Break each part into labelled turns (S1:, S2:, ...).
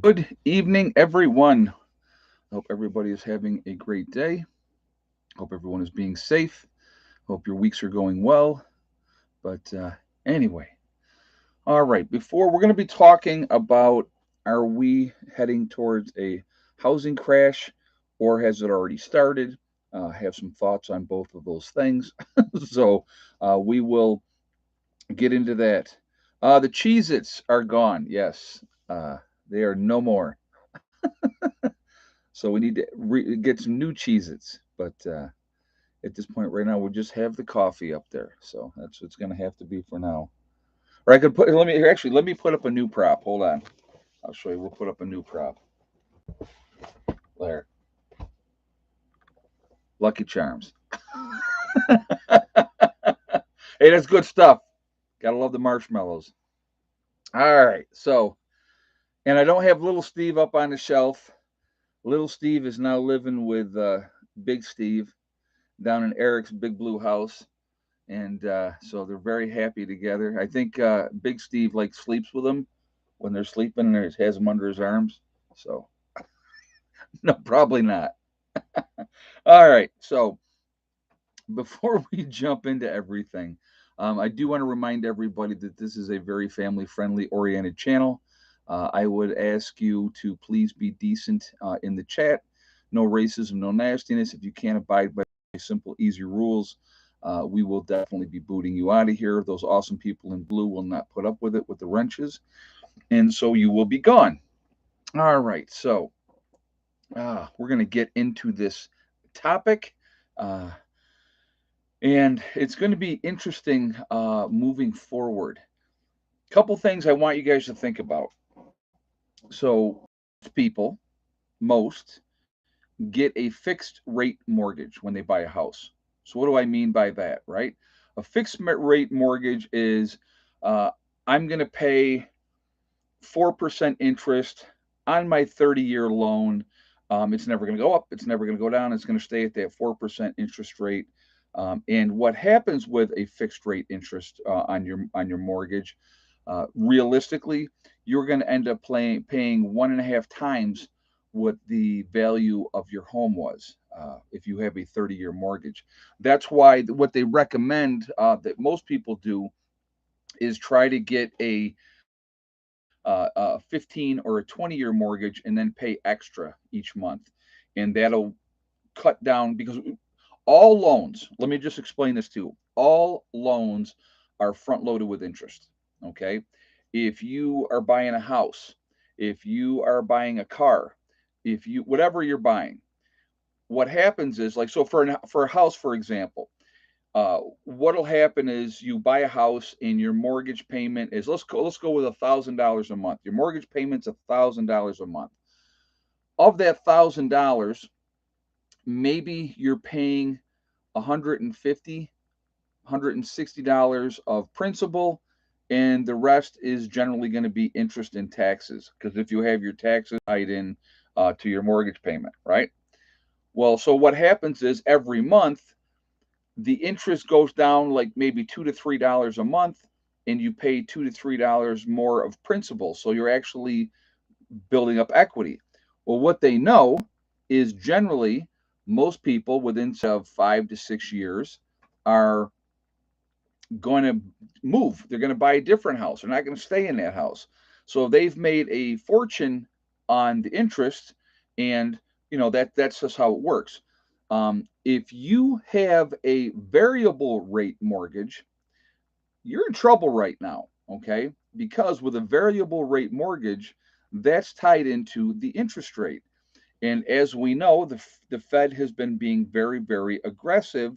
S1: Good evening, everyone. Hope everybody is having a great day. Hope everyone is being safe. Hope your weeks are going well. But anyway, all right. Before we're going to be talking about, are we heading towards a housing crash or has it already started? Have some thoughts on both of those things. So we will get into that. The Cheez Its are gone. Yes, they are no more. So we need to get some new Cheez-Its. But at this point right now, we'll just have the coffee up there. So that's what's going to have to be for now. Or I could put, let me, here, actually, let me put up a new prop. Hold on. I'll show you. We'll put up a new prop. There. Lucky Charms. Hey, that's good stuff. Gotta love the marshmallows. All right. And I don't have little Steve up on the shelf. Little Steve is now living with Big Steve down in Eric's big blue house. And so they're very happy together. I think Big Steve like sleeps with them when they're sleeping and has them under his arms. So no, probably not. All right. So before we jump into everything, I do want to remind everybody that this is a very family friendly oriented channel. I would ask you to please be decent in the chat. No racism, no nastiness. If you can't abide by simple, easy rules, we will definitely be booting you out of here. Those awesome people in blue will not put up with it with the wrenches, and so you will be gone. All right. So we're going to get into this topic. Uh, and it's going to be interesting moving forward. Couple things I want you guys to think about. So, people, most, get a fixed rate mortgage when they buy a house. So, what do I mean by that, right? A fixed rate mortgage is uh, I'm going to pay 4% interest on my 30-year loan. It's never going to go up. It's never going to go down. It's going to stay at that 4% interest rate. And what happens with a fixed rate interest on your mortgage, realistically, you're going to end up paying 1.5 times what the value of your home was if you have a 30-year mortgage. That's why what they recommend that most people do is try to get a 15 or a 20-year mortgage and then pay extra each month. And that'll cut down because all loans, let me just explain this to you. All loans are front loaded with interest. Okay. If you are buying a house, if you are buying a car, if you, whatever you're buying, what happens is like, so for a house, for example, what'll happen is you buy a house and your mortgage payment is let's go with $1,000 a month. Your mortgage payment's $1,000 a month. Of that $1,000, maybe you're paying 150, $160 of principal, and the rest is generally going to be interest and taxes. Because if you have your taxes tied in to your mortgage payment, right? Well, so what happens is every month the interest goes down like maybe $2 to $3 a month, and you pay $2 to $3 more of principal. So you're actually building up equity. Well, what they know is generally most people within of 5 to 6 years are going to move. They're going to buy a different house. They're not going to stay in that house. So they've made a fortune on the interest, and that's just how it works. If you have a variable rate mortgage, you're in trouble right now, okay? Because with a variable rate mortgage, that's tied into the interest rate. And as we know, the Fed has been being very, very aggressive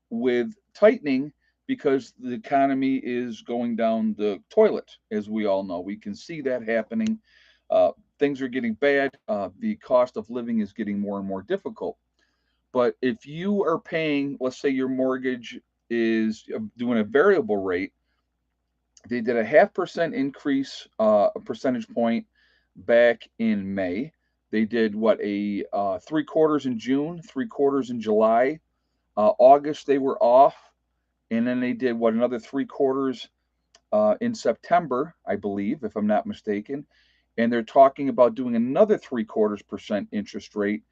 S1: with tightening because the economy is going down the toilet, as we all know. We can see that happening. Things are getting bad. The cost of living is getting more and more difficult. But if you are paying, let's say your mortgage is doing a variable rate, they did a 0.5% increase, a percentage point back in May. They did what, a 3/4 in June, 3/4 in July. August they were off, and then they did another 3/4 in September, I believe, if I'm not mistaken. and they're talking about doing another 0.75% interest rate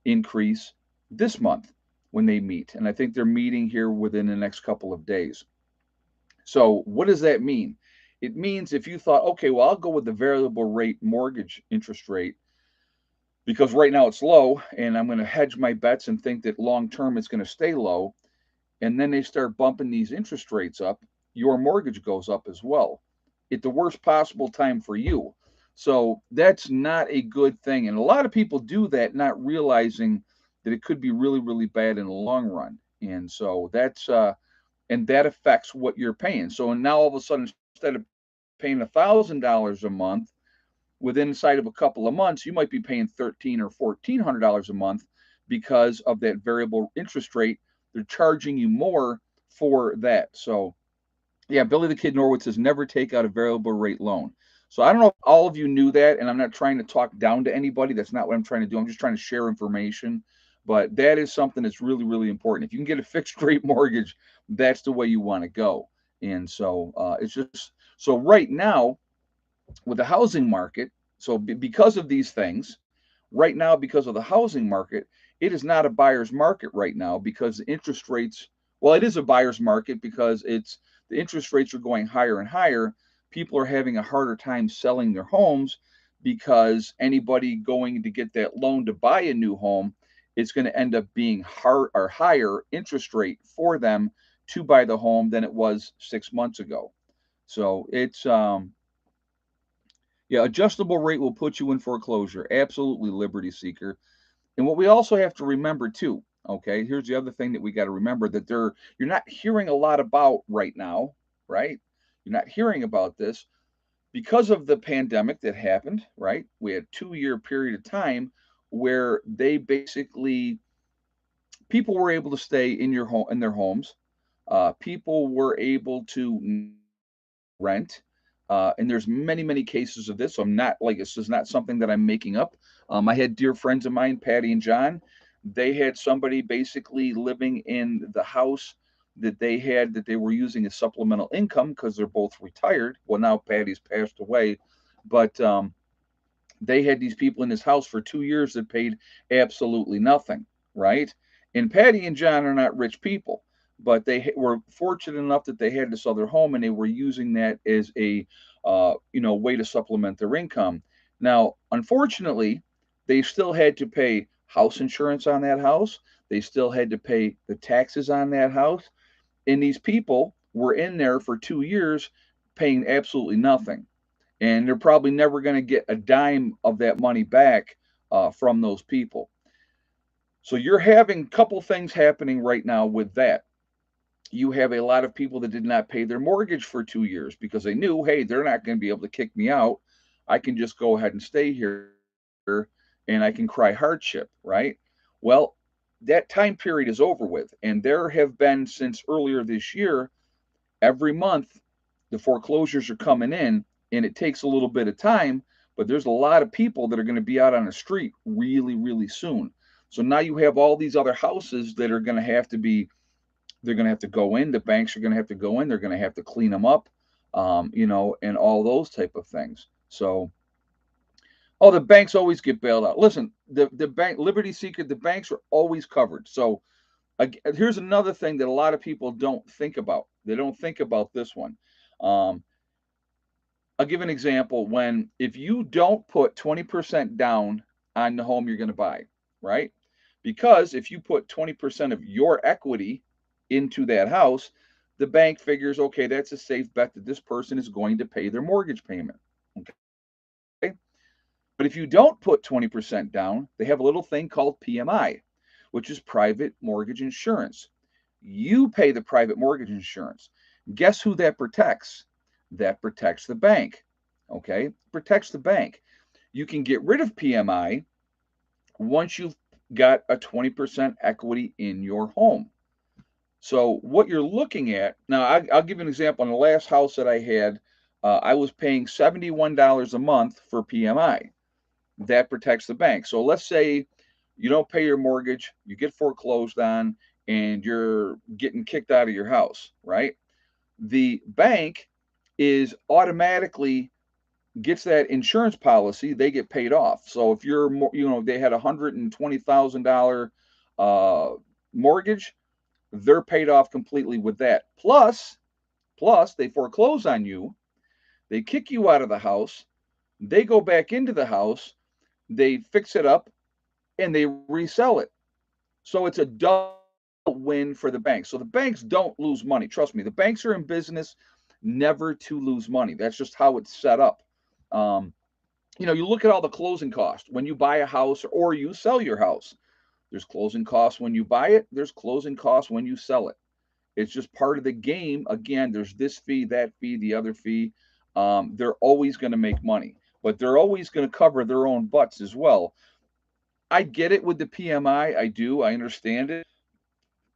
S1: increase this month when they meet. And I think they're meeting here within the next couple of days. So what does that mean? It means if you thought, okay, well, I'll go with the variable rate mortgage interest rate because right now it's low and I'm going to hedge my bets and think that long term it's going to stay low. And then they start bumping these interest rates up, your mortgage goes up as well at the worst possible time for you. So that's not a good thing. And a lot of people do that, not realizing that it could be really, really bad in the long run. And so and that affects what you're paying. So now all of a sudden, instead of paying $1,000 a month, within inside of a couple of months, you might be paying $1,300 or $1,400 a month because of that variable interest rate. They're charging you more for that. So, yeah, Billy the Kid Norwood says never take out a variable rate loan. So I don't know if all of you knew that, and I'm not trying to talk down to anybody. That's not what I'm trying to do. I'm just trying to share information. But that is something that's really, really important. If you can get a fixed rate mortgage, that's the way you want to go. And so it's just so right now with the housing market, so because of these things, right now, because of the housing market, it is not a buyer's market right now because the interest rates, well, it is a buyer's market because the interest rates are going higher and higher. People are having a harder time selling their homes because anybody going to get that loan to buy a new home, it's going to end up being higher interest rate for them to buy the home than it was 6 months ago. So it's yeah, adjustable rate will put you in foreclosure. Absolutely, Liberty Seeker. And what we also have to remember too, okay, here's the other thing that we got to remember that you're not hearing a lot about right now, right? You're not hearing about this because of the pandemic that happened, right? We had 2 year period of time where they basically people were able to stay in their homes. People were able to rent. And there's many, many cases of this. So I'm not like this is not something that I'm making up. I had dear friends of mine, Patty and John. They had somebody basically living in the house that they were using as supplemental income because they're both retired. Well, now Patty's passed away, but they had these people in this house for 2 years that paid absolutely nothing, right? And Patty and John are not rich people, but they were fortunate enough that they had this other home and they were using that as a way to supplement their income. Now, unfortunately, they still had to pay house insurance on that house. They still had to pay the taxes on that house. And these people were in there for 2 years paying absolutely nothing and they're probably never going to get a dime of that money back from those people. So you're having a couple things happening right now with that. You have a lot of people that did not pay their mortgage for 2 years because they knew, hey, they're not going to be able to kick me out. I can just go ahead and stay here and I can cry hardship, right? Well, that time period is over with. And there have been since earlier this year, every month the foreclosures are coming in and it takes a little bit of time, but there's a lot of people that are going to be out on the street really, really soon. So now you have all these other houses that are going to have to be, they're going to have to go in. The banks are going to have to go in. They're going to have to clean them up, and all those type of things. So, oh, the banks always get bailed out. Listen, the bank, Liberty Seeker, the banks are always covered. So, here's another thing that a lot of people don't think about. They don't think about this one. Um, I'll give an example. If you don't put 20% down on the home you're going to buy, right? Because if you put 20% of your equity into that house, the bank figures, okay, that's a safe bet that this person is going to pay their mortgage payment. Okay. But if you don't put 20% down, they have a little thing called PMI, which is private mortgage insurance. You pay the private mortgage insurance. Guess who that protects? That protects the bank. Okay, protects the bank. You can get rid of PMI once you've got a 20% equity in your home. So what you're looking at now, I'll give you an example. On the last house that I had, I was paying $71 a month for PMI. That protects the bank. So let's say you don't pay your mortgage, you get foreclosed on, and you're getting kicked out of your house, right? The bank is automatically gets that insurance policy, they get paid off. So if you're more, they had $120,000 mortgage, they're paid off completely with that. Plus they foreclose on you, they kick you out of the house, they go back into the house, they fix it up, and they resell it. So it's a double win for the banks. So the banks don't lose money. Trust me, the banks are in business never to lose money. That's just how it's set up. Um, you look at all the closing costs when you buy a house or you sell your house. There's closing costs when you buy it, there's closing costs when you sell it. It's just part of the game. Again, there's this fee, that fee, the other fee. They're always going to make money, but they're always going to cover their own butts as well. I get it with the PMI. I do. I understand it.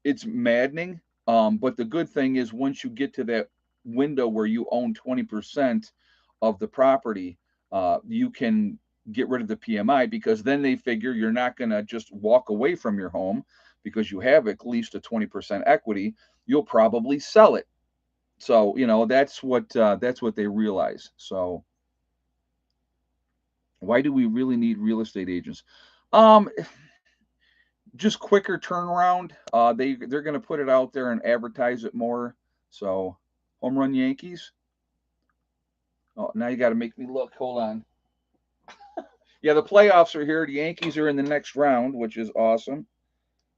S1: It's maddening. But the good thing is once you get to that window where you own 20% of the property, you can get rid of the PMI because then they figure you're not going to just walk away from your home because you have at least a 20% equity. You'll probably sell it. So, that's what they realize. So, why do we really need real estate agents? Um, just quicker turnaround. They're going to put it out there and advertise it more. So, home run Yankees. Oh, now you got to make me look. Hold on. Yeah, the playoffs are here. The Yankees are in the next round, which is awesome.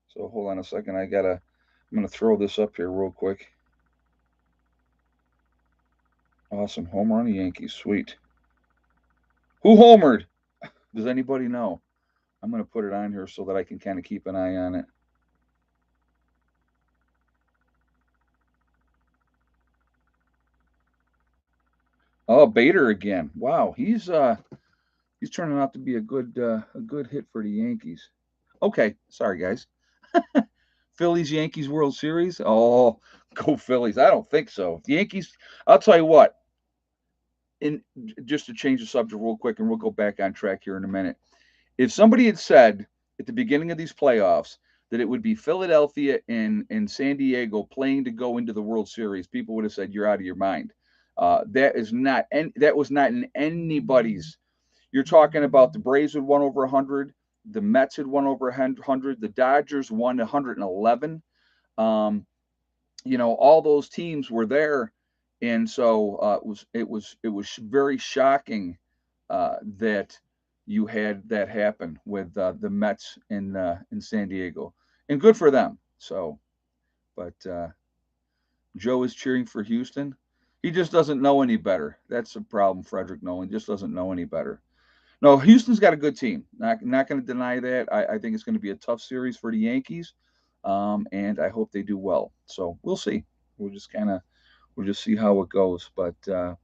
S1: So hold on a second. I'm gonna throw this up here real quick. Awesome. Home run Yankees. Sweet. Who homered? Does anybody know? I'm gonna put it on here so that I can kind of keep an eye on it. Oh, Bader again. Wow, he's turning out to be a good hit for the Yankees. Okay, sorry guys. Phillies Yankees World Series. Oh, go Phillies. I don't think so. The Yankees. I'll tell you what. In Just to change the subject real quick, and we'll go back on track here in a minute. If somebody had said at the beginning of these playoffs that it would be Philadelphia and San Diego playing to go into the World Series, people would have said you're out of your mind. That was not in anybody's. You're talking about the Braves had won over 100, the Mets had won over 100, the Dodgers won 111. Um, all those teams were there, and so it was very shocking that you had that happen with the Mets in San Diego, and good for them. So, but Joe is cheering for Houston. He just doesn't know any better. That's the problem. Frederick Nolan just doesn't know any better. No, Houston's got a good team. Not going to deny that. I think it's going to be a tough series for the Yankees, and I hope they do well. So we'll see. We'll just see how it goes. But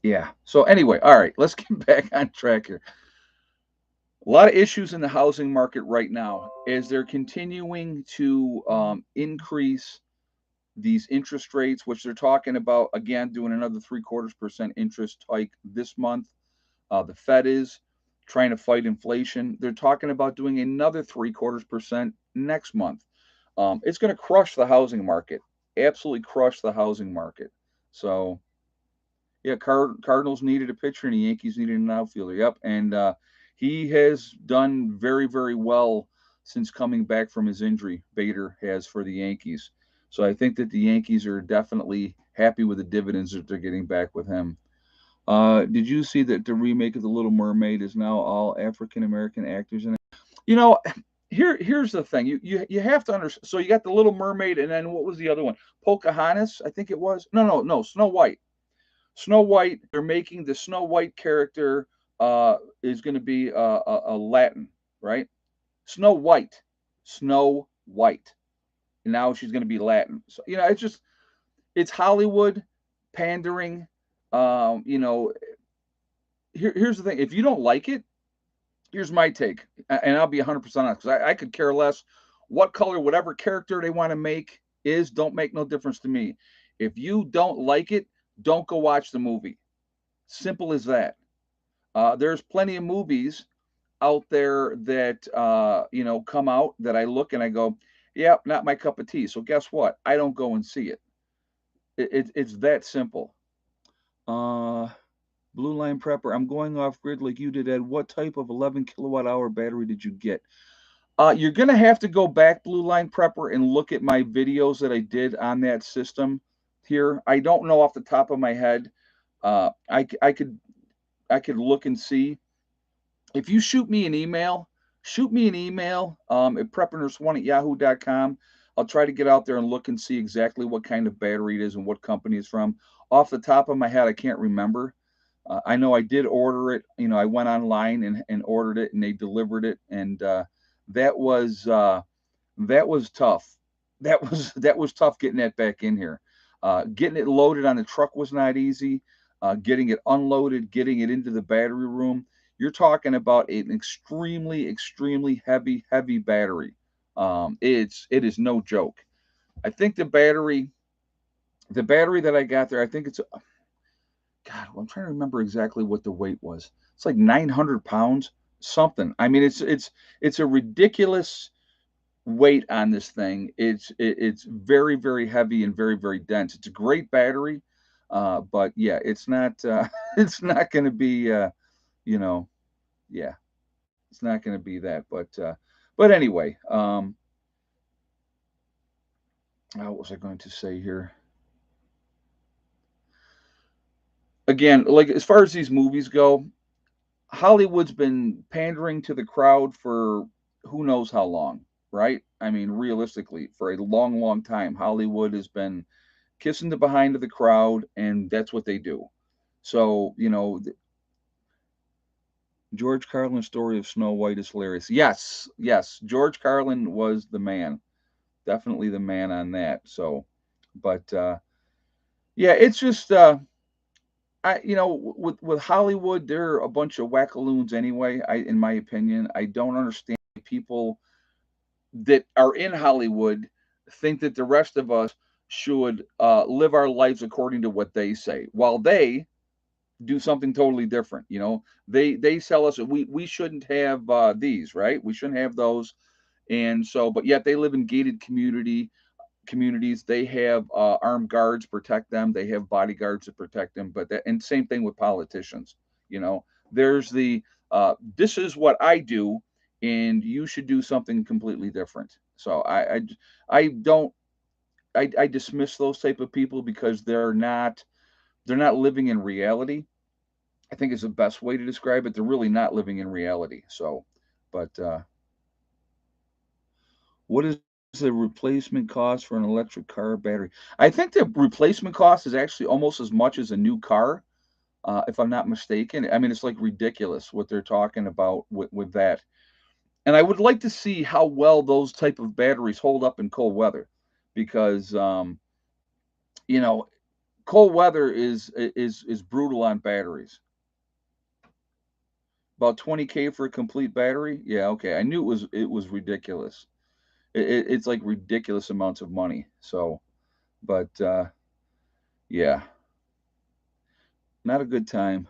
S1: yeah. So anyway, all right. Let's get back on track here. A lot of issues in the housing market right now as they're continuing to increase these interest rates, which they're talking about again doing another 3/4% interest hike this month. The Fed is trying to fight inflation. They're talking about doing another 3/4% next month. It's going to crush the housing market, absolutely crush the housing market. So, yeah, Cardinals needed a pitcher and the Yankees needed an outfielder. Yep, and he has done very, very well since coming back from his injury. Bader has for the Yankees. So I think that the Yankees are definitely happy with the dividends that they're getting back with him. Did you see that the remake of The Little Mermaid is now all African American actors in it? You know, here's the thing. You have to understand. So you got The Little Mermaid, and then what was the other one? Pocahontas, I think it was. No, Snow White. Snow White. They're making the Snow White character is going to be a Latin, right? Snow White, Snow White. And now she's going to be Latin. So it's Hollywood pandering. Um, you know, here's the thing: if you don't like it, here's my take, and I'll be 100% honest because I could care less what color, whatever character they want to make is. Don't make no difference to me. If you don't like it, don't go watch the movie. Simple as that. There's plenty of movies out there that come out that I look and I go, yeah, not my cup of tea. So guess what? I don't go and see it. It's that simple. Uh, Blue Line Prepper, I'm going off grid like you did, Ed. What type of 11 kilowatt hour battery did you get? You're going to have to go back, Blue Line Prepper, and look at my videos that I did on that system here. I don't know off the top of my head. I could look and see. If you shoot me an email at preppernurse1@yahoo.com. I'll try to get out there and look and see exactly what kind of battery it is and what company it's from. Off the top of my head, I can't remember. I know I did order it. You know, I went online and ordered it, and they delivered it, and that was uh, that was tough. That was tough getting that back in here. Getting it loaded on the truck was not easy. Getting it unloaded, getting it into the battery room. You're talking about an extremely heavy battery. It is no joke. I think the battery that I got there, I think it's God. I'm trying to remember exactly what the weight was. It's like 900 pounds, something. I mean, it's a ridiculous weight on this thing. It's very heavy and very dense. It's a great battery, but yeah, it's not it's not going to be you know yeah, it's not going to be that. But anyway, what was I going to say here? Again, like as far as these movies go, Hollywood's been pandering to the crowd for who knows how long, right? I mean, realistically, for a long time, Hollywood has been kissing the behind of the crowd, and that's what they do. So, George Carlin's story of Snow White is hilarious. Yes, George Carlin was the man, definitely the man on that. So, but yeah, it's just with Hollywood, they're a bunch of wackaloons anyway. In my opinion, I don't understand people that are in Hollywood think that the rest of us should live our lives according to what they say, while they do something totally different. They sell us we shouldn't have these, right? We shouldn't have those, and so but yet they live in gated communities. They have armed guards protect them. They have bodyguards to protect them. And same thing with politicians. You know, there's this is what I do, and you should do something completely different. So I don't I dismiss those type of people because they're not living in reality. I think is the best way to describe it. They're really not living in reality. So, but what is the replacement cost for an electric car battery? I think the replacement cost is actually almost as much as a new car, if I'm not mistaken. I mean, it's like ridiculous what they're talking about with that. And I would like to see how well those type of batteries hold up in cold weather, because you know cold weather is brutal on batteries. About 20K for a complete battery. Yeah, okay. I knew it was ridiculous. It's like ridiculous amounts of money. So, but yeah, not a good time.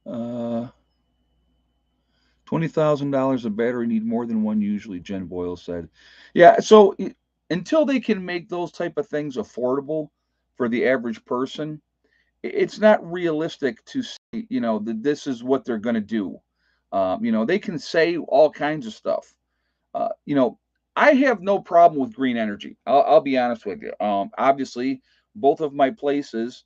S1: Uh, $20,000 a battery need more than one usually. Jen Boyle said, "Yeah." So until they can make those type of things affordable for the average person, it's not realistic to say, that this is what they're going to do. They can say all kinds of stuff. Uh, you know, I have no problem with green energy. I'll be honest with you. Obviously, both of my places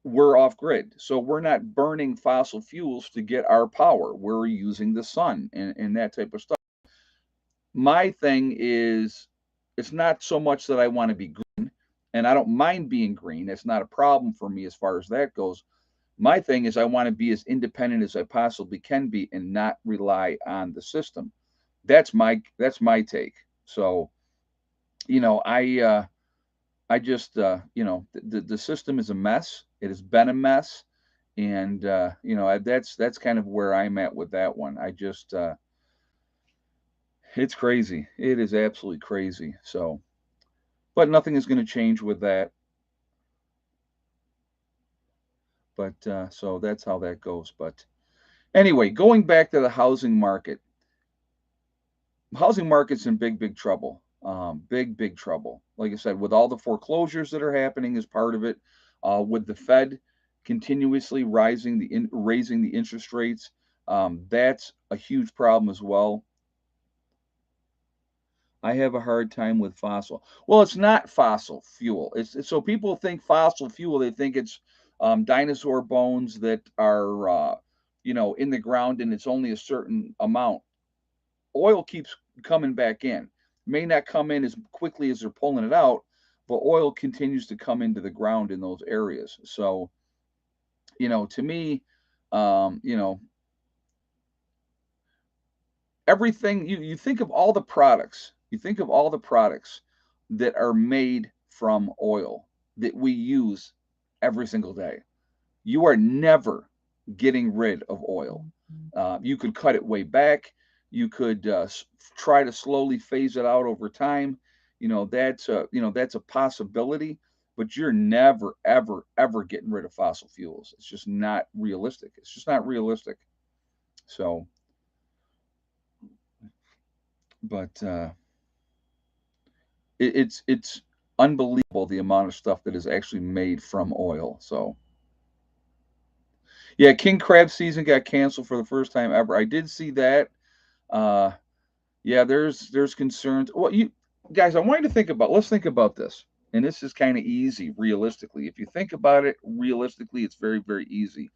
S1: we're off grid. So we're not burning fossil fuels to get our power. We're using the sun and that type of stuff. My thing is, it's not so much that I want to be green, and I don't mind being green. It's not a problem for me as far as that goes. My thing is, I want to be as independent as I possibly can be and not rely on the system. That's my take. So, I just the system is a mess. It has been a mess, and that's kind of where I'm at with that one. I just it's crazy. It is absolutely crazy. So, but nothing is going to change with that. But so that's how that goes. But anyway, going back to the housing market. Housing market's in big trouble. Big trouble. Like I said, with all the foreclosures that are happening is part of it. With the Fed continuously raising the interest rates, that's a huge problem as well. I have a hard time with fossil. Well, it's not fossil fuel. So people think fossil fuel. They think it's dinosaur bones that are in the ground, and it's only a certain amount. Oil keeps coming back in. May not come in as quickly as they're pulling it out, but oil continues to come into the ground in those areas. So, to me, um, you know, everything you think of all the products, that are made from oil that we use every single day. You are never getting rid of oil. You could cut it way back. You could try to slowly phase it out over time. That's a possibility, but you're never, ever, ever getting rid of fossil fuels. It's just not realistic. It's just not realistic. So, but it's unbelievable the amount of stuff that is actually made from oil. So, yeah, king crab season got canceled for the first time ever. I did see that. Uh, yeah, there's concerns. Well, you guys, I want you to think about. Let's think about this, and this is kind of easy, realistically. If you think about it realistically, it's very, very easy.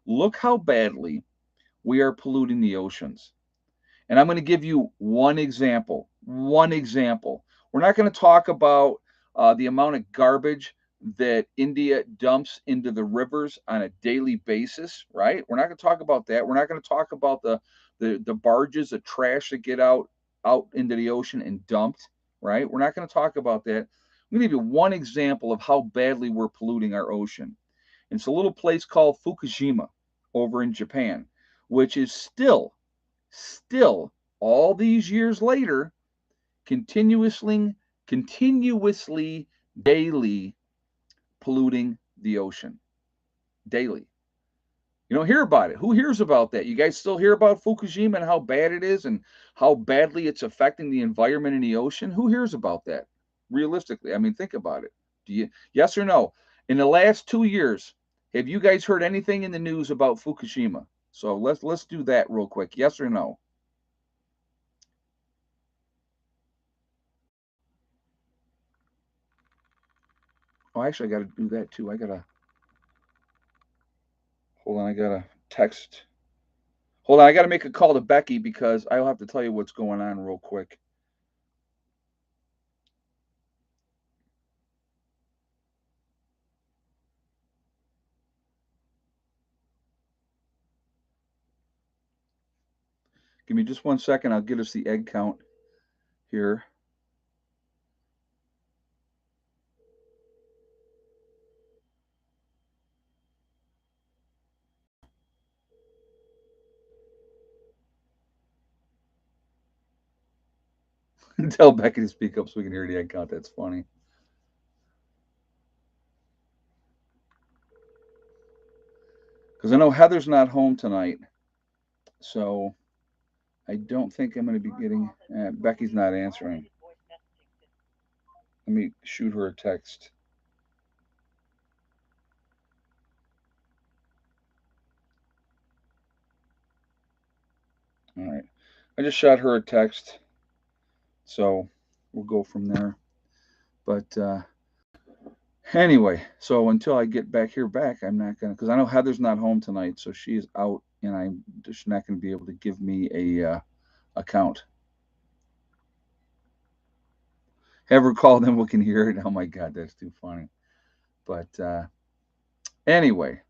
S1: Look how badly we are polluting the oceans. And I'm going to give you one example. One example. We're not going to talk about the amount of garbage that India dumps into the rivers on a daily basis, right? We're not going to talk about that. We're not going to talk about the barges of trash that get out into the ocean and dumped, right? We're not going to talk about that. I'm going to give you one example of how badly we're polluting our ocean. It's a little place called Fukushima over in Japan, which is still all these years later continuously daily polluting the ocean daily. You don't hear about it. Who hears about that? You guys still hear about Fukushima and how bad it is and how badly it's affecting the environment in the ocean? Who hears about that? Realistically, I mean, think about it. Do you, yes or no? In the last 2 years, have you guys heard anything in the news about Fukushima? So let's do that real quick. Yes or no? Oh, actually, I got to do that too. Hold on. I got to text. Hold on. I got to make a call to Becky because I'll have to tell you what's going on real quick. Give me just 1 second. I'll get us the egg count here. Tell Becky to speak up so we can hear the egg count. That's funny. Because I know Heather's not home tonight. So I don't think I'm going to be getting. Becky's not answering. Let me shoot her a text. All right. I just shot her a text. So we'll go from there. But anyway, so until I get back, I'm not gonna because I know Heather's not home tonight, so she is out, and I'm just not gonna be able to give me a account. Have her call, then we can hear it. Oh my God, that's too funny. But anyway,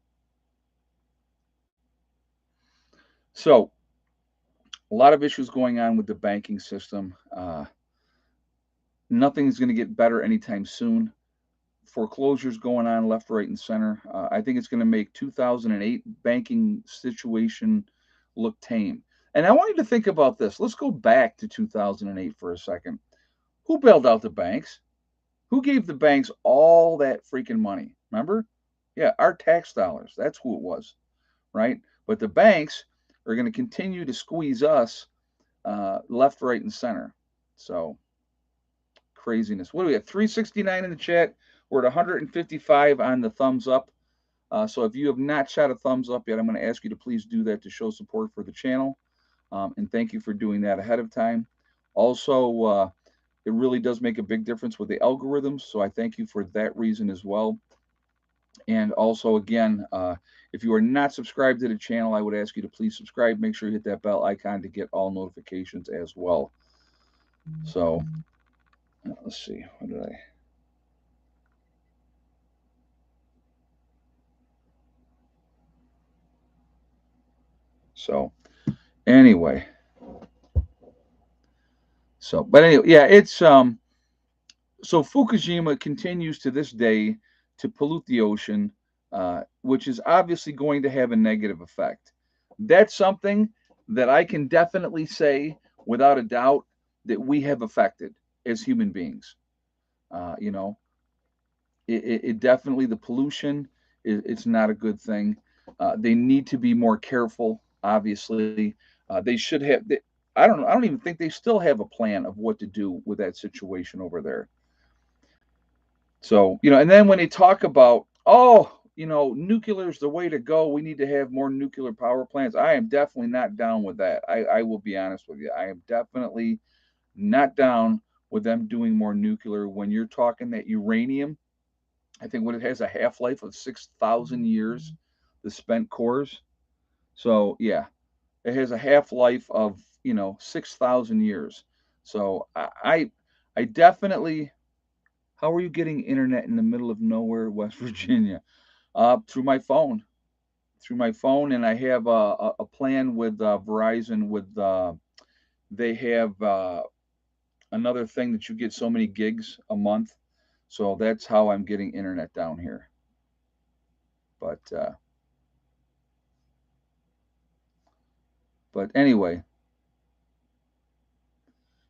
S1: so a lot of issues going on with the banking system. Nothing's going to get better anytime soon. Foreclosures going on left, right, and center. I think it's going to make 2008 banking situation look tame. And I want you to think about this. Let's go back to 2008 for a second. Who bailed out the banks? Who gave the banks all that freaking money? Remember? Yeah, our tax dollars. That's who it was, right? But the banks are going to continue to squeeze us left, right, and center. So Craziness. What do we have? 369 in the chat. We're at 155 on the thumbs up. So if you have not shot a thumbs up yet, I'm going to ask you to please do that to show support for the channel. And thank you for doing that ahead of time. Also, it really does make a big difference with the algorithms. So I thank you for that reason as well. And also, again, if you are not subscribed to the channel, I would ask you to please subscribe. Make sure you hit that bell icon to get all notifications as well. So let's see. What did I? So anyway. So, but anyway, yeah, it's so Fukushima continues to this day to pollute the ocean, which is obviously going to have a negative effect. That's something that I can definitely say without a doubt that we have affected as human beings. You know, it definitely, the pollution, it's not a good thing. They need to be more careful. Obviously, they should have. I don't know. I don't even think they still have a plan of what to do with that situation over there. So, and then when they talk about, oh, nuclear is the way to go, we need to have more nuclear power plants. I am definitely not down with that. I will be honest with you. I am definitely not down with them doing more nuclear. When you're talking that uranium, I think what it has a half life of 6,000 years, the spent cores. So, yeah, it has a half life of 6,000 years. So I definitely. How are you getting internet in the middle of nowhere, West Virginia? Through my phone. Through my phone, and I have a plan with Verizon. With they have another thing that you get so many gigs a month, so that's how I'm getting internet down here. But anyway,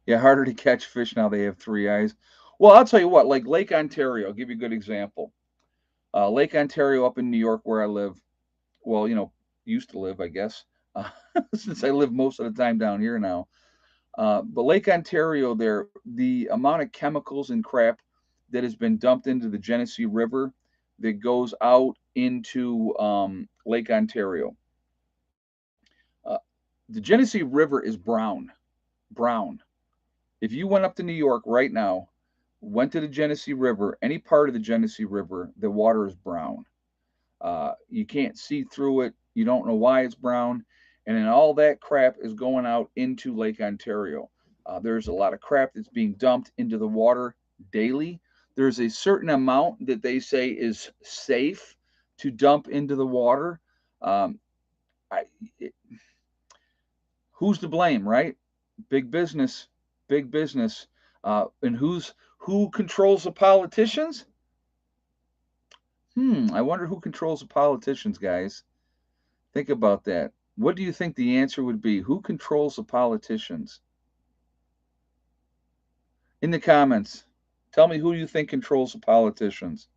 S1: yeah, harder to catch fish now. They have three eyes. Well, I'll tell you what. Like Lake Ontario, I'll give you a good example. Lake Ontario up in New York, where I live. Well, used to live, I guess, since I live most of the time down here now. But Lake Ontario, there, the amount of chemicals and crap that has been dumped into the Genesee River that goes out into Lake Ontario. The Genesee River is brown. Brown. If you went up to New York right now, went to the Genesee River, any part of the Genesee River, the water is brown. You can't see through it. You don't know why it's brown. And then all that crap is going out into Lake Ontario. There's a lot of crap that's being dumped into the water daily. There's a certain amount that they say is safe to dump into the water. Um, I, it, who's to blame, right? Big business, big business. And who controls the politicians? I wonder who controls the politicians, guys. Think about that. What do you think the answer would be? Who controls the politicians? In the comments, tell me who you think controls the politicians.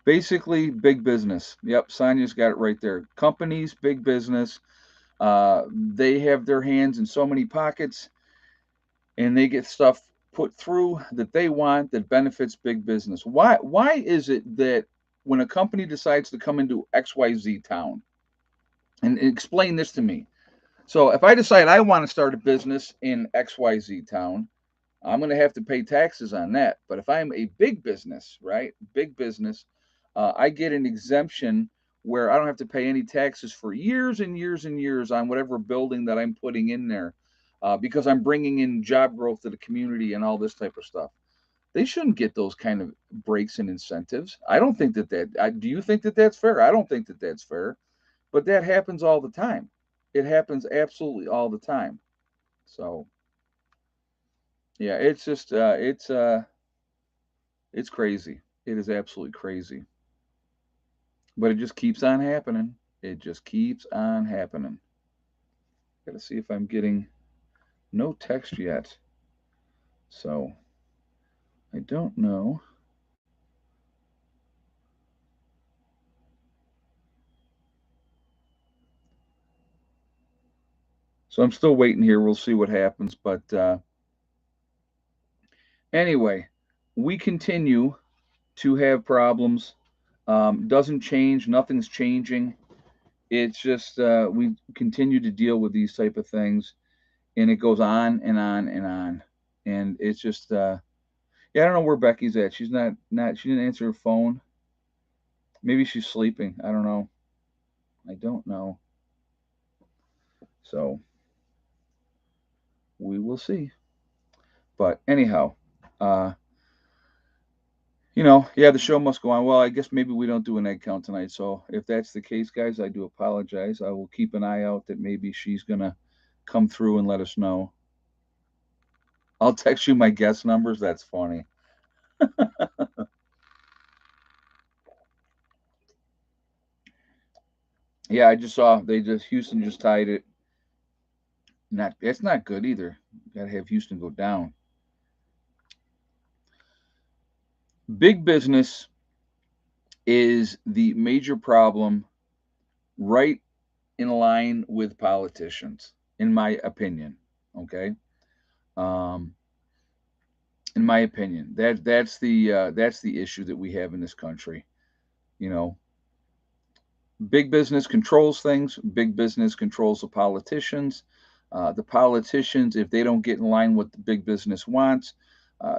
S1: Basically, big business. Yep, Sonia's got it right there. Companies, big business. They have their hands in so many pockets, and they get stuff put through that they want that benefits big business. Why is it that when a company decides to come into XYZ town, and explain this to me. So if I decide I want to start a business in XYZ town, I'm going to have to pay taxes on that. But if I'm a big business, right? Big business, I get an exemption where I don't have to pay any taxes for years and years and years on whatever building that I'm putting in there, because I'm bringing in job growth to the community and all this type of stuff. They shouldn't get those kind of breaks and incentives. I don't think do you think that that's fair? I don't think that that's fair, but that happens all the time. It happens absolutely all the time. So yeah, it's just it's crazy. It is absolutely crazy. But it just keeps on happening. It just keeps on happening. Gotta see if I'm getting no text yet. So I don't know. So I'm still waiting here. We'll see what happens. But anyway, we continue to have problems. Doesn't change. Nothing's changing. It's just we continue to deal with these type of things, and it goes on and on and on. And it's just yeah, I don't know where Becky's at. She's not she didn't answer her phone. Maybe she's sleeping. I don't know. I don't know. So we will see. But anyhow, uh, yeah, the show must go on. Well, I guess maybe we don't do an egg count tonight. So if that's the case, guys, I do apologize. I will keep an eye out that maybe she's gonna come through and let us know. I'll text you my guest numbers. That's funny. Yeah, I just saw Houston just tied it. Not That's not good either. Got to have Houston go down. Big business is the major problem, right in line with politicians, in my opinion. Okay, um, in my opinion, that's the issue that we have in this country. You know, big business controls things. Big business controls the politicians. The politicians, if they don't get in line with the big business wants,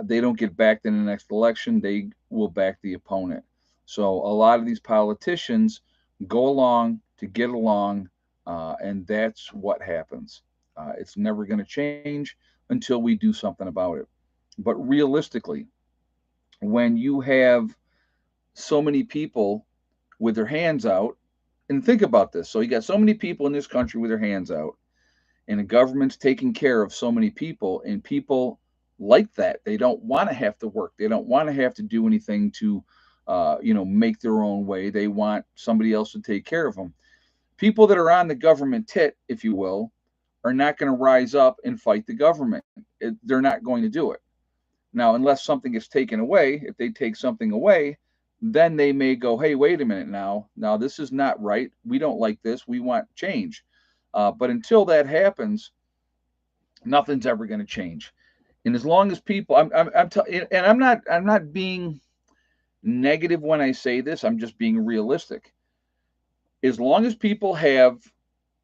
S1: they don't get backed in the next election. They will back the opponent. So a lot of these politicians go along to get along, and that's what happens. It's never going to change until we do something about it. But realistically, when you have so many people with their hands out, and think about this. So you got so many people in this country with their hands out, and the government's taking care of so many people, and people like that. They don't want to have to work. They don't want to have to do anything to, make their own way. They want somebody else to take care of them. People that are on the government tit, if you will, are not going to rise up and fight the government. They're not going to do it. Now, unless something is taken away, if they take something away, then they may go, hey, wait a minute now. Now, this is not right. We don't like this. We want change. But until that happens, nothing's ever going to change. And as long as people, and I'm not being negative when I say this. I'm just being realistic. As long as people have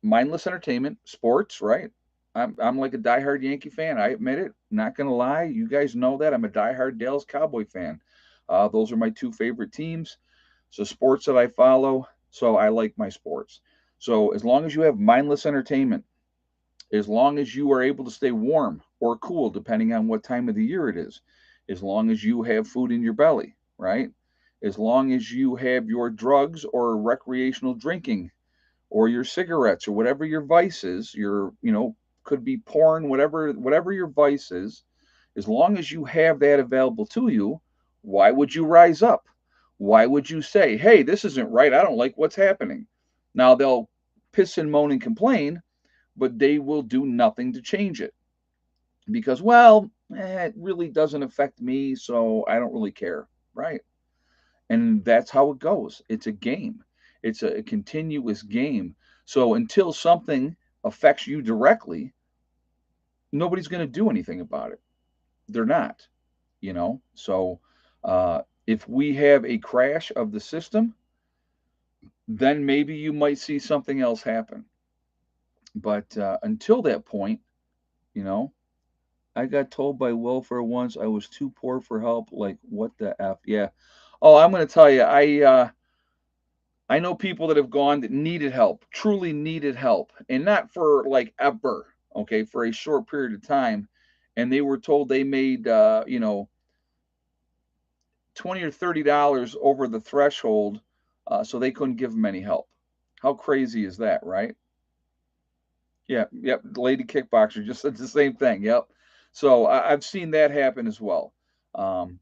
S1: mindless entertainment, sports, right? I'm like a diehard Yankee fan. I admit it. Not gonna lie, you guys know that I'm a diehard Dallas Cowboy fan. Those are my two favorite teams. So sports that I follow. So I like my sports. So as long as you have mindless entertainment, as long as you are able to stay warm or cool, depending on what time of the year it is, as long as you have food in your belly, right? As long as you have your drugs or recreational drinking or your cigarettes or whatever your vice is, could be porn, whatever your vice is, as long as you have that available to you, why would you rise up? Why would you say, hey, this isn't right? I don't like what's happening. Now they'll piss and moan and complain, but they will do nothing to change it because, well, it really doesn't affect me, so I don't really care, right? And that's how it goes. It's a game. It's a continuous game. So until something affects you directly, nobody's going to do anything about it. They're not, So if we have a crash of the system, then maybe you might see something else happen. But until that point, you know, I got told by welfare once I was too poor for help. Like, what the F? Yeah. Oh, I'm going to tell you, I know people that have gone that needed help, truly needed help, and not for like ever, okay, for a short period of time. And they were told they made, 20 or $30 over the threshold, so they couldn't give them any help. How crazy is that, right? Yeah, yep. Lady kickboxer just said the same thing. Yep. So I've seen that happen as well. Um,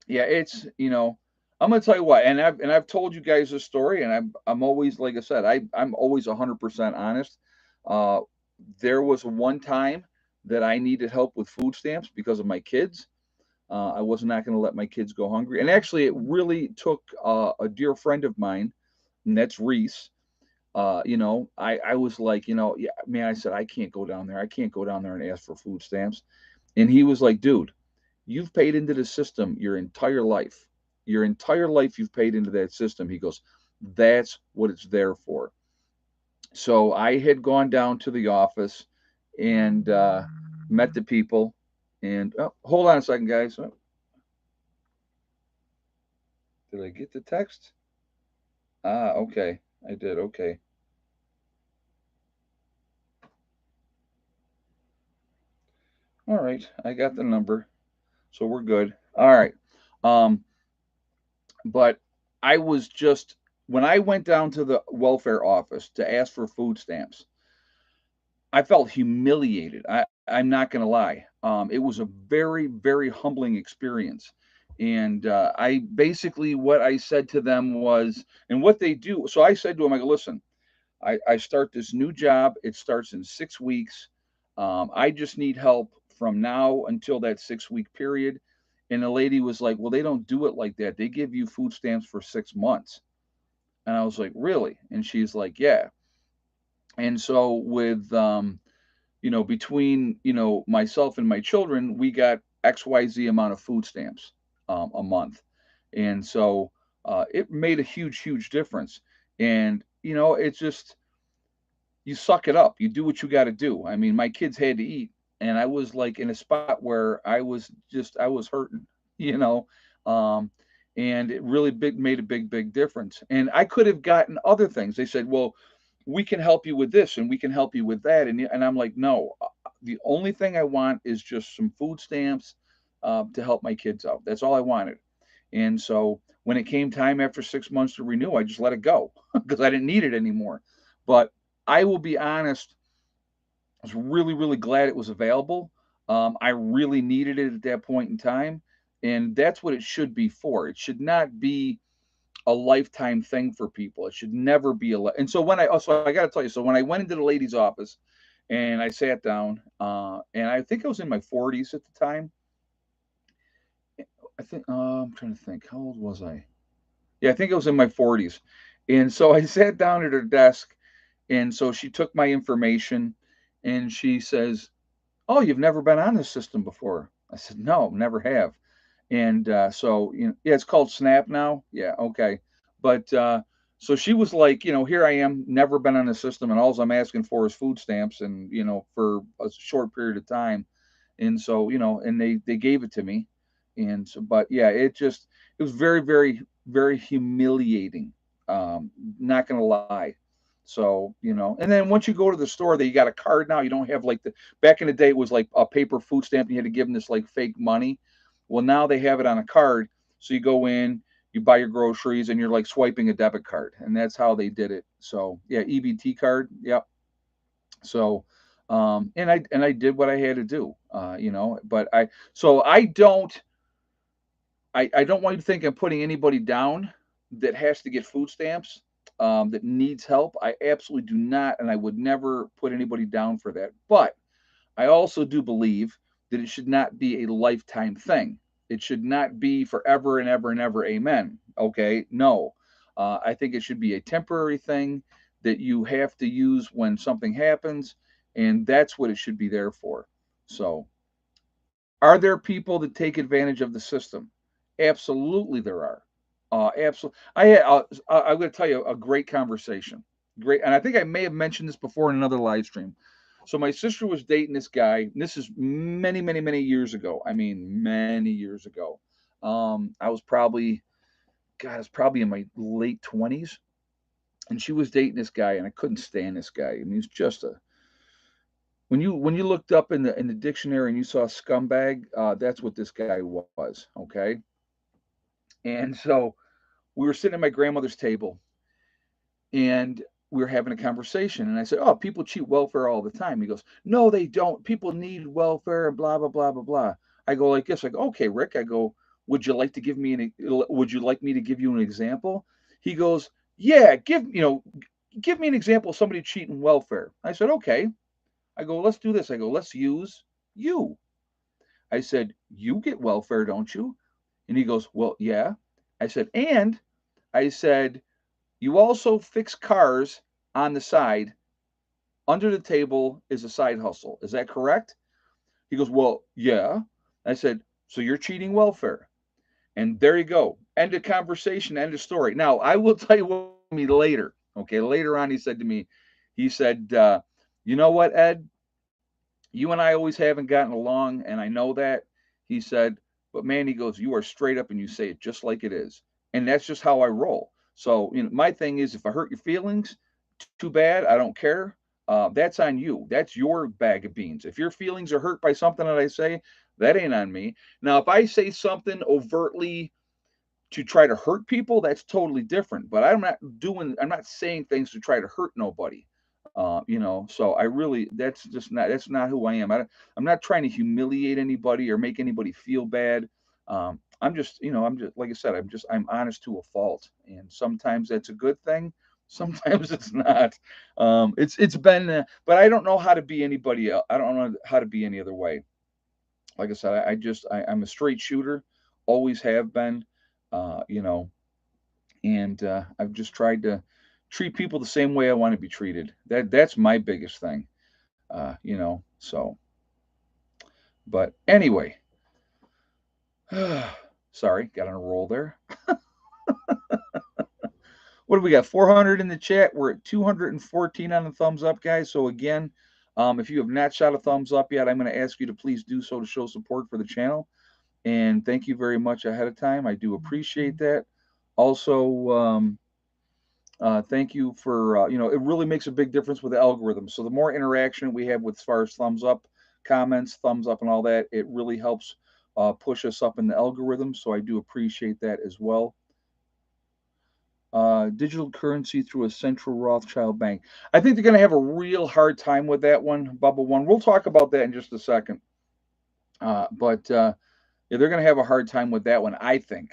S1: yeah, I'm gonna tell you what, and I've told you guys this story, and I'm always, like I said, I'm always 100% honest. Uh, there was one time that I needed help with food stamps because of my kids. I was not going to let my kids go hungry, and actually, it really took a dear friend of mine, and that's Reese. I was like, yeah, man, I said, I can't go down there. I can't go down there and ask for food stamps. And he was like, dude, you've paid into the system your entire life. Your entire life you've paid into that system. He goes, that's what it's there for. So I had gone down to the office and met the people. And oh, hold on a second, guys. Oh, did I get the text? Ah, okay. I did. Okay. All right. I got the number. So we're good. All right. Um, but I was just, when I went down to the welfare office to ask for food stamps, I felt humiliated. I'm not going to lie. It was a very, very humbling experience. And I basically, what I said to them was, and what they do. So I said to them, I go, listen, I start this new job. It starts in 6 weeks. I just need help from now until that 6 week period. And the lady was like, well, they don't do it like that. They give you food stamps for 6 months. And I was like, really? And she's like, yeah. And so with between myself and my children, we got XYZ amount of food stamps a month, and so it made a huge, huge difference. And it's just, you suck it up. You do what you got to do. I mean, my kids had to eat, and I was like in a spot where I was hurting, you know, um, and it really made a big, big difference. And I could have gotten other things. They said, well, we can help you with this and we can help you with that. And I'm like, no, the only thing I want is just some food stamps to help my kids out. That's all I wanted. And so when it came time after 6 months to renew, I just let it go because I didn't need it anymore. But I will be honest, I was really, really glad it was available. I really needed it at that point in time. And that's what it should be for. It should not be a lifetime thing for people. It should never be and so I got to tell you, so when I went into the lady's office and I sat down, and I think I was in my 40s at the time. I think I'm trying to think, how old was I? Yeah, I think I was in my 40s. And so I sat down at her desk, and so she took my information and she says, "Oh, you've never been on this system before?" I said, "No, never have." And so, yeah, it's called Snap now. Yeah, okay. But so she was like, here I am, never been on the system, and all I'm asking for is food stamps, and for a short period of time. And so, and they gave it to me. And so, but yeah, it was very, very, very humiliating. Um, Not gonna lie. So, and then once you go to the store, you got a card now. You don't have like back in the day, it was like a paper food stamp. And you had to give them this like fake money. Well, now they have it on a card. So you go in, you buy your groceries, and you're like swiping a debit card. And that's how they did it. So yeah, EBT card. Yep. So, and I did what I had to do, but I don't want you to think I'm putting anybody down that has to get food stamps, that needs help. I absolutely do not, and I would never put anybody down for that. But I also do believe that it should not be a lifetime thing. It should not be forever and ever and ever. Amen. Okay. No. I think it should be a temporary thing that you have to use when something happens, and that's what it should be there for. So, are there people that take advantage of the system? Absolutely, there are. Absolutely. I'm going to tell you a great conversation. Great, and I think I may have mentioned this before in another live stream. So my sister was dating this guy. And this is many, many, many years ago. I mean, many years ago. I was probably, God, I was probably in my late 20s, and she was dating this guy, and I couldn't stand this guy. I mean, he's just a when you looked up in the dictionary and you saw scumbag, that's what this guy was. Okay, and so we were sitting at my grandmother's table, and we were having a conversation, and I said, "Oh, people cheat welfare all the time." He goes, "No, they don't. People need welfare and blah blah blah blah blah." I go like this. I go, "Okay, Rick." I go, Would you like me to give you an example?" He goes, "Yeah, give me an example of somebody cheating welfare." I said, "Okay." I go, "Let's do this." I go, "Let's use you." I said, "You get welfare, don't you?" And he goes, "Well, yeah." I said, "And," I said, "you also fix cars on the side, under the table, is a side hustle. Is that correct? He goes, well, yeah. I said, so you're cheating welfare. And there you go. End of conversation, end of story. Now, I will tell you what me later. Okay, later on, he said to me, he said, you know what, Ed? You and I always haven't gotten along, and I know that. He said, but man, he goes, you are straight up and you say it just like it is. And that's just how I roll. So, my thing is, if I hurt your feelings, too bad. I don't care. That's on you. That's your bag of beans. If your feelings are hurt by something that I say, that ain't on me. Now, if I say something overtly to try to hurt people, that's totally different. But I'm not saying things to try to hurt nobody. So I really, that's not who I am. I'm not trying to humiliate anybody or make anybody feel bad. I'm just, like I said, I'm honest to a fault. And sometimes that's a good thing. Sometimes it's not. It's been, but I don't know how to be anybody else. I don't know how to be any other way. Like I said, I'm a straight shooter, always have been, uh, you know, and I've just tried to treat people the same way I want to be treated. That's my biggest thing, So, but anyway, sorry, got on a roll there. What do we got? 400 in the chat. We're at 214 on the thumbs up, guys. So again, if you have not shot a thumbs up yet, I'm going to ask you to please do so to show support for the channel. And thank you very much ahead of time. I do appreciate that. Also, thank you for, it really makes a big difference with the algorithm. So the more interaction we have with as far as thumbs up, comments, thumbs up, and all that, it really helps push us up in the algorithm. So I do appreciate that as well. Digital currency through a central Rothschild bank. I think they're going to have a real hard time with that one, Bubble One. We'll talk about that in just a second. But yeah, they're going to have a hard time with that one, I think.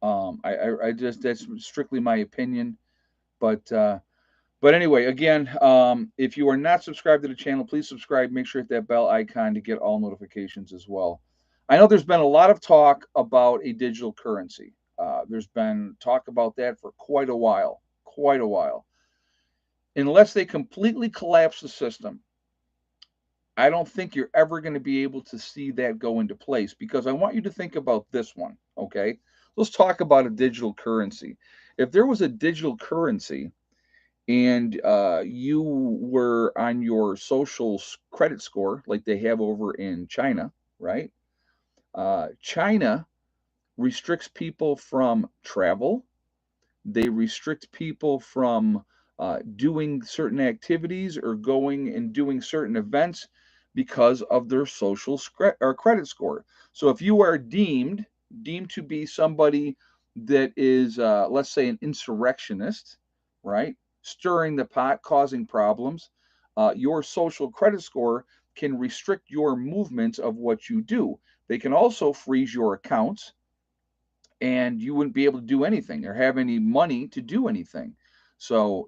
S1: I just, that's strictly my opinion. But anyway, again, if you are not subscribed to the channel, please subscribe. Make sure to hit that bell icon to get all notifications as well. I know there's been a lot of talk about a digital currency. There's been talk about that for quite a while. Unless they completely collapse the system, I don't think you're ever going to be able to see that go into place, because I want you to think about this one, okay? Let's talk about a digital currency. If there was a digital currency and you were on your social credit score like they have over in China, right? China restricts people from travel. They restrict people from doing certain activities or going and doing certain events because of their social or credit score. So if you are deemed to be somebody that is, let's say, an insurrectionist, right, stirring the pot, causing problems, your social credit score can restrict your movements of what you do. They can also freeze your accounts, and you wouldn't be able to do anything or have any money to do anything. So,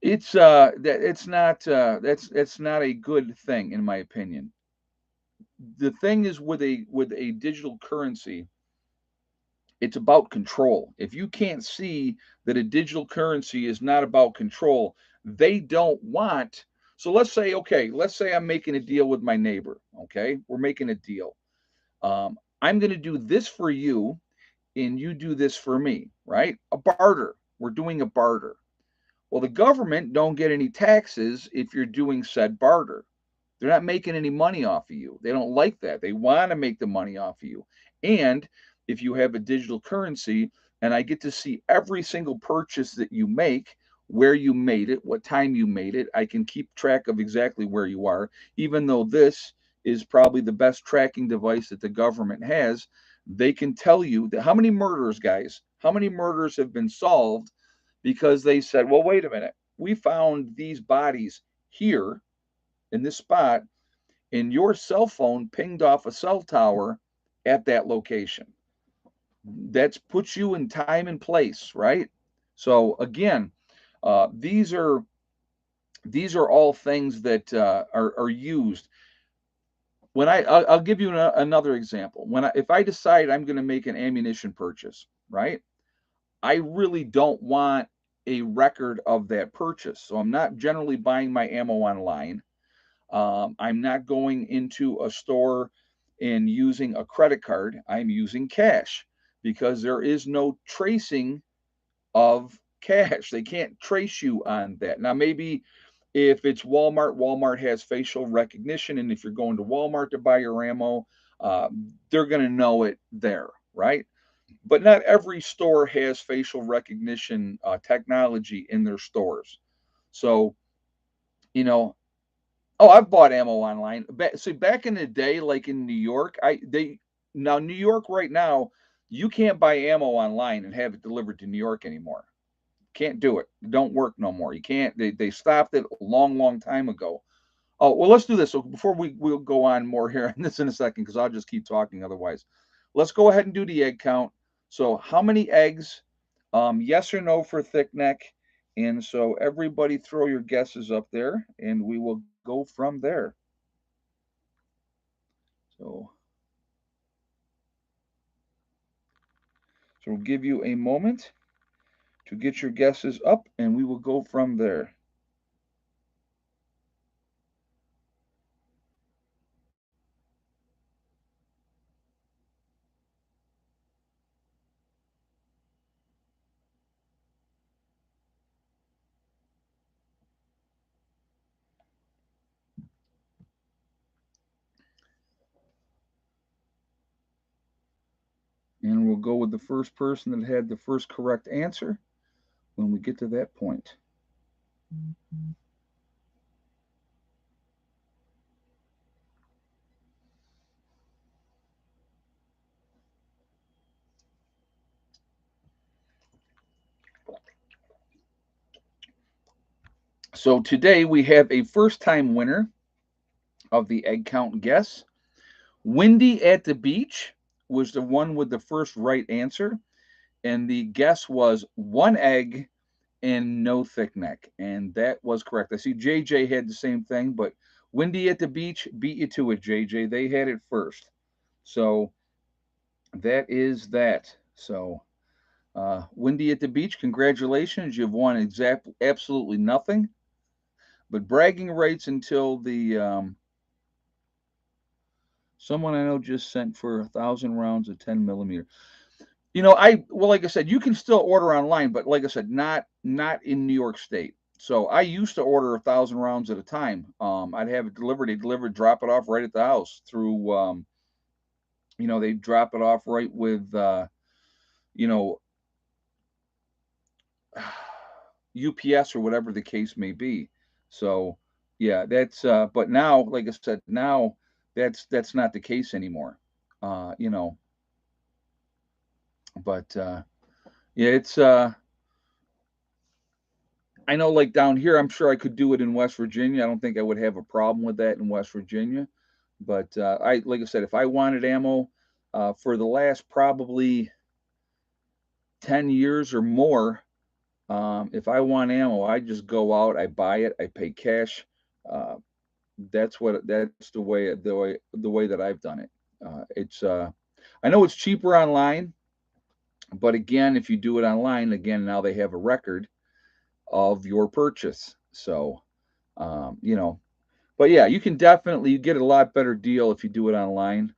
S1: it's it's not a good thing in my opinion. The thing is, with a digital currency, it's about control. If you can't see that a digital currency is not about control, they don't want. So let's say I'm making a deal with my neighbor. Okay, we're making a deal. I'm going to do this for you, and you do this for me, right? A barter. We're doing a barter. Well, the government don't get any taxes if you're doing said barter. They're not making any money off of you. They don't like that. They want to make the money off of you. And if you have a digital currency and I get to see every single purchase that you make, where you made it, what time you made it, I can keep track of exactly where you are, even though this is probably the best tracking device that the government has. They can tell you that how many murders, guys, how many murders have been solved because they said, well, wait a minute, we found these bodies here in this spot, and your cell phone pinged off a cell tower at that location. That puts you in time and place, right? So again, these are all things that are used. When I'll give you another example. If I decide I'm going to make an ammunition purchase, right? I really don't want a record of that purchase. So I'm not generally buying my ammo online. I'm not going into a store and using a credit card. I'm using cash because there is no tracing of cash. They can't trace you on that. Now, maybe if it's Walmart, Walmart has facial recognition. And if you're going to Walmart to buy your ammo, they're going to know it there, right? But not every store has facial recognition technology in their stores. So, you know, oh, I've bought ammo online. See, back in the day, like in New York, now New York right now, you can't buy ammo online and have it delivered to New York anymore. Can't do it. It don't work no more. You can't. They stopped it a long, long time ago. Oh well, let's do this. So before we'll go on more here on this in a second, because I'll just keep talking otherwise. Let's go ahead and do the egg count. So how many eggs? Yes or no for thick neck. And so everybody throw your guesses up there, and we will go from there. So so we'll give you a moment to get your guesses up, and we will go from there. And we'll go with the first person that had the first correct answer when we get to that point. So today we have a first time winner of the egg count guess. Windy at the Beach was the one with the first right answer. And the guess was one egg and no thick neck. And that was correct. I see JJ had the same thing, but Windy at the Beach beat you to it, JJ. They had it first. So that is that. So, Windy at the Beach, congratulations. You've won absolutely nothing but bragging rights until the someone I know just sent for 1,000 rounds of 10 millimeter. Like I said, you can still order online, but like I said, not in New York State. So I used to order 1,000 rounds at a time. I'd have it delivered. They deliver, drop it off right at the house through. They drop it off right with, you know, UPS or whatever the case may be. So yeah, that's. But now, like I said, now that's not the case anymore. Uh, you know, but yeah, it's. I know, like down here, I'm sure I could do it in West Virginia. I don't think I would have a problem with that in West Virginia. But like I said, if I wanted ammo for the last probably 10 years or more, if I want ammo, I just go out, I buy it, I pay cash. Uh, that's the way that I've done it. It's I know it's cheaper online, but again, if you do it online, again now they have a record of your purchase. So you know, but yeah, you can definitely get a lot better deal if you do it online.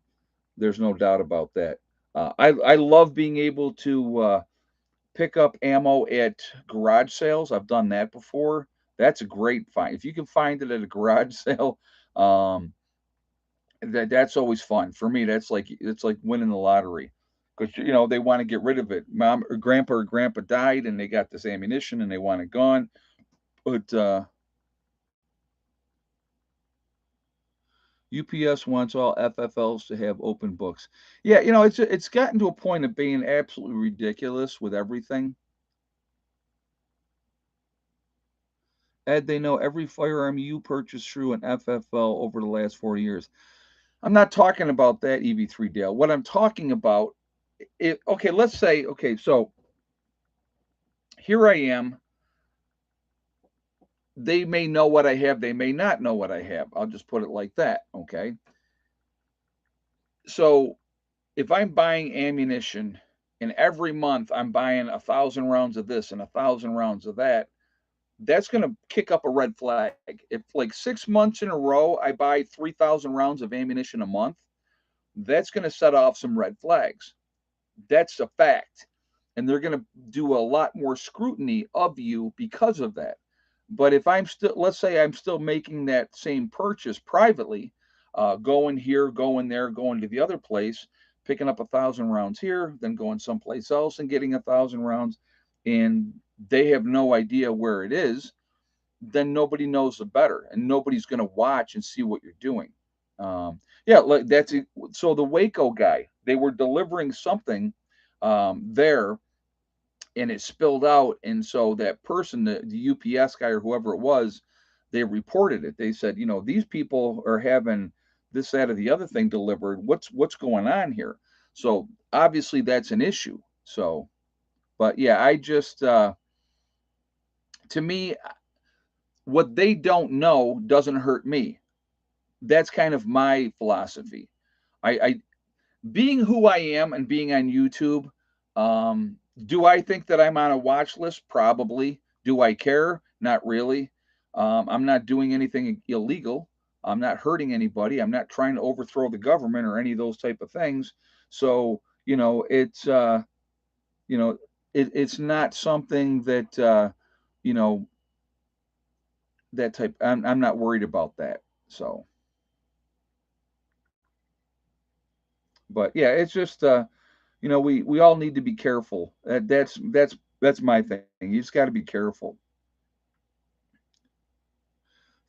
S1: There's no doubt about that. I love being able to pick up ammo at garage sales. I've done that before. That's a great find. If you can find it at a garage sale, um, that's always fun for me. It's like winning the lottery because they want to get rid of it. Mom or grandpa died, and they got this ammunition and they want it gone. But UPS wants all FFLs to have open books. Yeah, it's gotten to a point of being absolutely ridiculous with everything. Ed, they know every firearm you purchased through an FFL over the last 4 years. I'm not talking about that EV3 Dale. What I'm talking about, okay, let's say, okay, so here I am. They may know what I have. They may not know what I have. I'll just put it like that. Okay. So if I'm buying ammunition and every month I'm buying 1,000 rounds of this and 1,000 rounds of that, that's going to kick up a red flag. If like 6 months in a row I buy 3,000 rounds of ammunition a month, that's going to set off some red flags. That's a fact. And they're going to do a lot more scrutiny of you because of that. But if I'm still, let's say I'm still making that same purchase privately, going here, going there, going to the other place, picking up 1,000 rounds here, then going someplace else and getting 1,000 rounds, and they have no idea where it is, then nobody knows the better, and nobody's going to watch and see what you're doing. Yeah, like that's it. So the Waco guy, they were delivering something there, and it spilled out, and so that person, the UPS guy or whoever it was, they reported it. They said, these people are having this, that, or the other thing delivered. What's going on here? So obviously that's an issue. So, but yeah, I just to me, what they don't know doesn't hurt me. That's kind of my philosophy. I being who I am and being on YouTube, do I think that I'm on a watch list? Probably. Do I care? Not really. I'm not doing anything illegal. I'm not hurting anybody. I'm not trying to overthrow the government or any of those type of things. So, you know, it's not something that, you know, that type. I'm not worried about that. So, but yeah, it's just, we all need to be careful. That's my thing. You just got to be careful.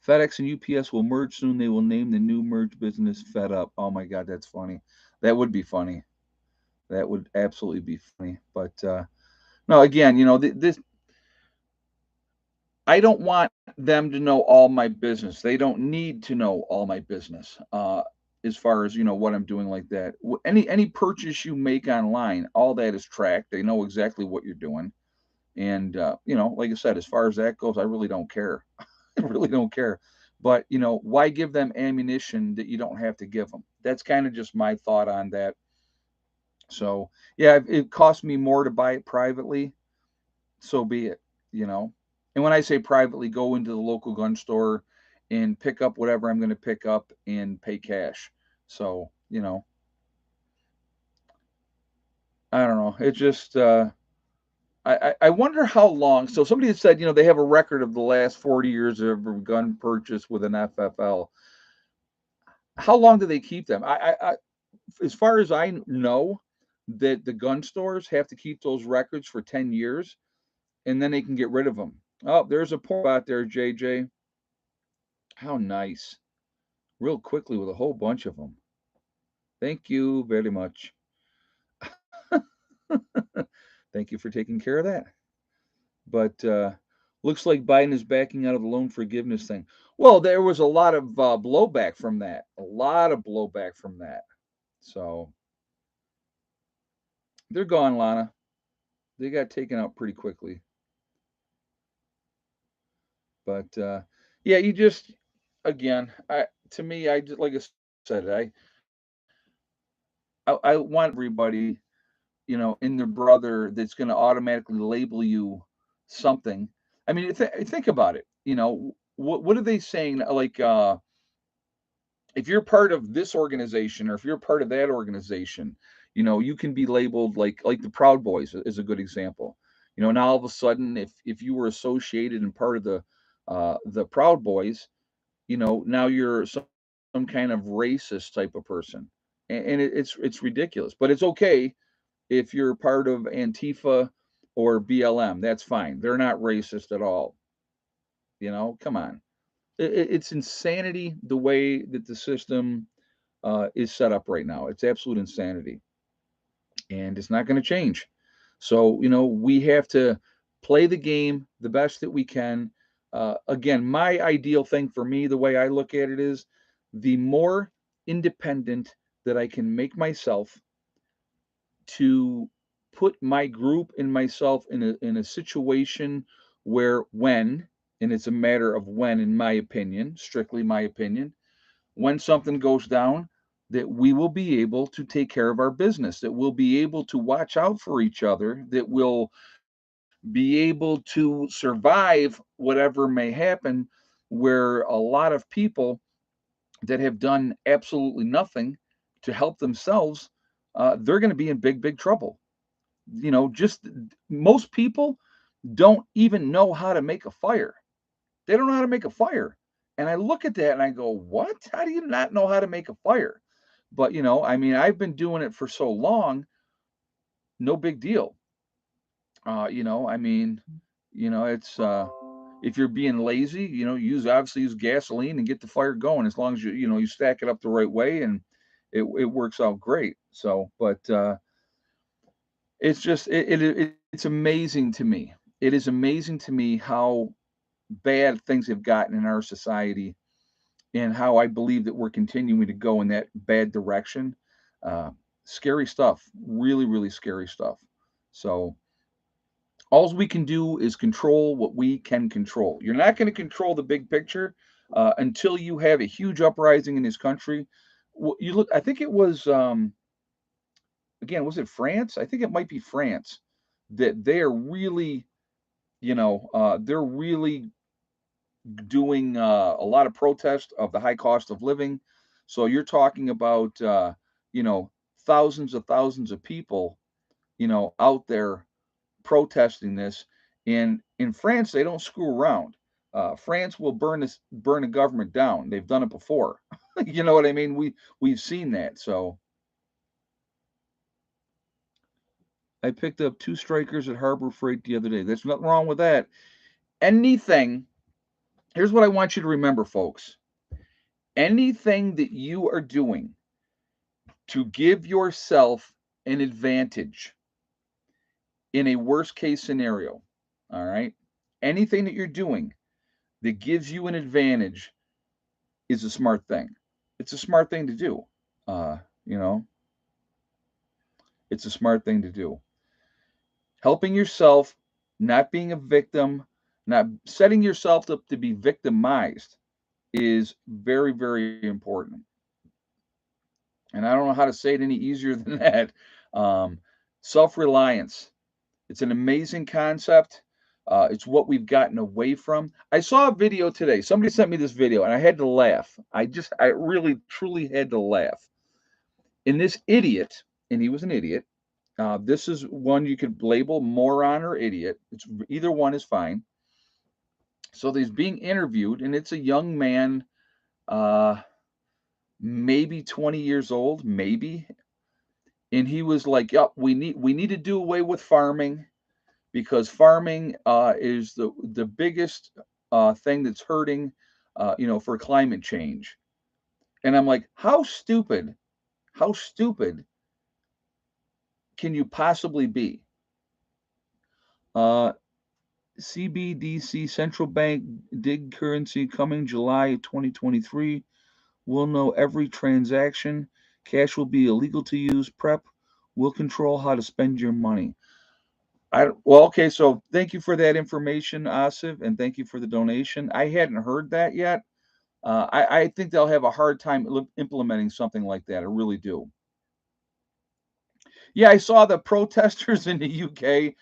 S1: FedEx and UPS will merge soon. They will name the new merge business Fed Up. Oh my God, that's funny. That would be funny. That would absolutely be funny. But no, again, this, I don't want them to know all my business. They don't need to know all my business. As far as what I'm doing like that. Any purchase you make online, all that is tracked. They know exactly what you're doing. And like I said, as far as that goes, I really don't care. I really don't care. But why give them ammunition that you don't have to give them? That's kind of just my thought on that. So yeah, if it costs me more to buy it privately, so be it. You know. And when I say privately, go into the local gun store and pick up whatever I'm going to pick up and pay cash. So I don't know. It just I wonder how long. So somebody had said, they have a record of the last 40 years of gun purchase with an FFL. How long do they keep them? As far as I know, that the gun stores have to keep those records for 10 years, and then they can get rid of them. Oh, there's a point out there, JJ. How nice. Real quickly with a whole bunch of them. Thank you very much. Thank you for taking care of that. But looks like Biden is backing out of the loan forgiveness thing. Well, there was a lot of blowback from that. A lot of blowback from that. So they're gone, Lana. They got taken out pretty quickly. But yeah, you just again, to me, I just like I said, I want everybody, in their brother that's going to automatically label you something. I mean, think about it. What are they saying? Like, if you're part of this organization or if you're part of that organization, you can be labeled like the Proud Boys is a good example. Now all of a sudden, if you were associated and part of the Proud Boys, now you're some kind of racist type of person, and it's ridiculous. But it's okay if you're part of Antifa or BLM. That's fine. They're not racist at all. Come on. It's insanity the way that the system is set up right now. It's absolute insanity, and it's not going to change. So we have to play the game the best that we can. Again, my ideal thing for me, the way I look at it is, the more independent that I can make myself to put my group and myself in a situation where when, and it's a matter of when, in my opinion, strictly my opinion, when something goes down, that we will be able to take care of our business, that we'll be able to watch out for each other, that we'll be able to survive whatever may happen, where a lot of people that have done absolutely nothing to help themselves, they're going to be in big, big trouble. Just most people don't even know how to make a fire. They don't know how to make a fire. And I look at that and I go, what? How do you not know how to make a fire? But, I mean, I've been doing it for so long, no big deal. I mean, it's if you're being lazy, obviously use gasoline and get the fire going as long as you stack it up the right way, and it works out great. So, but it's just it's amazing to me. It is amazing to me how bad things have gotten in our society, and how I believe that we're continuing to go in that bad direction. Uh, Scary stuff, really, really scary stuff. So, all we can do is control what we can control. You're not going to control the big picture until you have a huge uprising in this country. You look, I think it was, again, was it France? I think it might be France that they are really, they're really doing a lot of protest of the high cost of living. So you're talking about, you know, thousands of people, out there protesting this. And in France, they don't screw around. France will burn a government down. They've done it before. You know what I mean? We've seen that. So I picked up 2 strikers at Harbor Freight the other day. There's nothing wrong with that. Anything. Here's what I want you to remember, folks. Anything that you are doing to give yourself an advantage in a worst case scenario, all right? Anything that you're doing that gives you an advantage is a smart thing. It's a smart thing to do. Uh, you know, it's a smart thing to do. Helping yourself, not being a victim, not setting yourself up to be victimized is very, very important. And I don't know how to say it any easier than that. Um, Self reliance. It's an amazing concept. It's what we've gotten away from. I saw a video today. Somebody sent me this video, and I had to laugh. I really, truly had to laugh. And this idiot, and he was an idiot. This is one you could label moron or idiot. Either one is fine. So he's being interviewed, and it's a young man, uh, maybe 20 years old, maybe. And he was like, "Yep, we need to do away with farming, because farming is the biggest thing that's hurting, for climate change." And I'm like, how stupid can you possibly be? Uh, CBDC, central bank dig currency, coming July 2023. We'll know every transaction. Cash will be illegal to use. PrEP will control how to spend your money. Well, okay, so thank you for that information, Asif, and thank you for the donation. I hadn't heard that yet. I think they'll have a hard time implementing something like that. I really do. Yeah, I saw the protesters in the UK.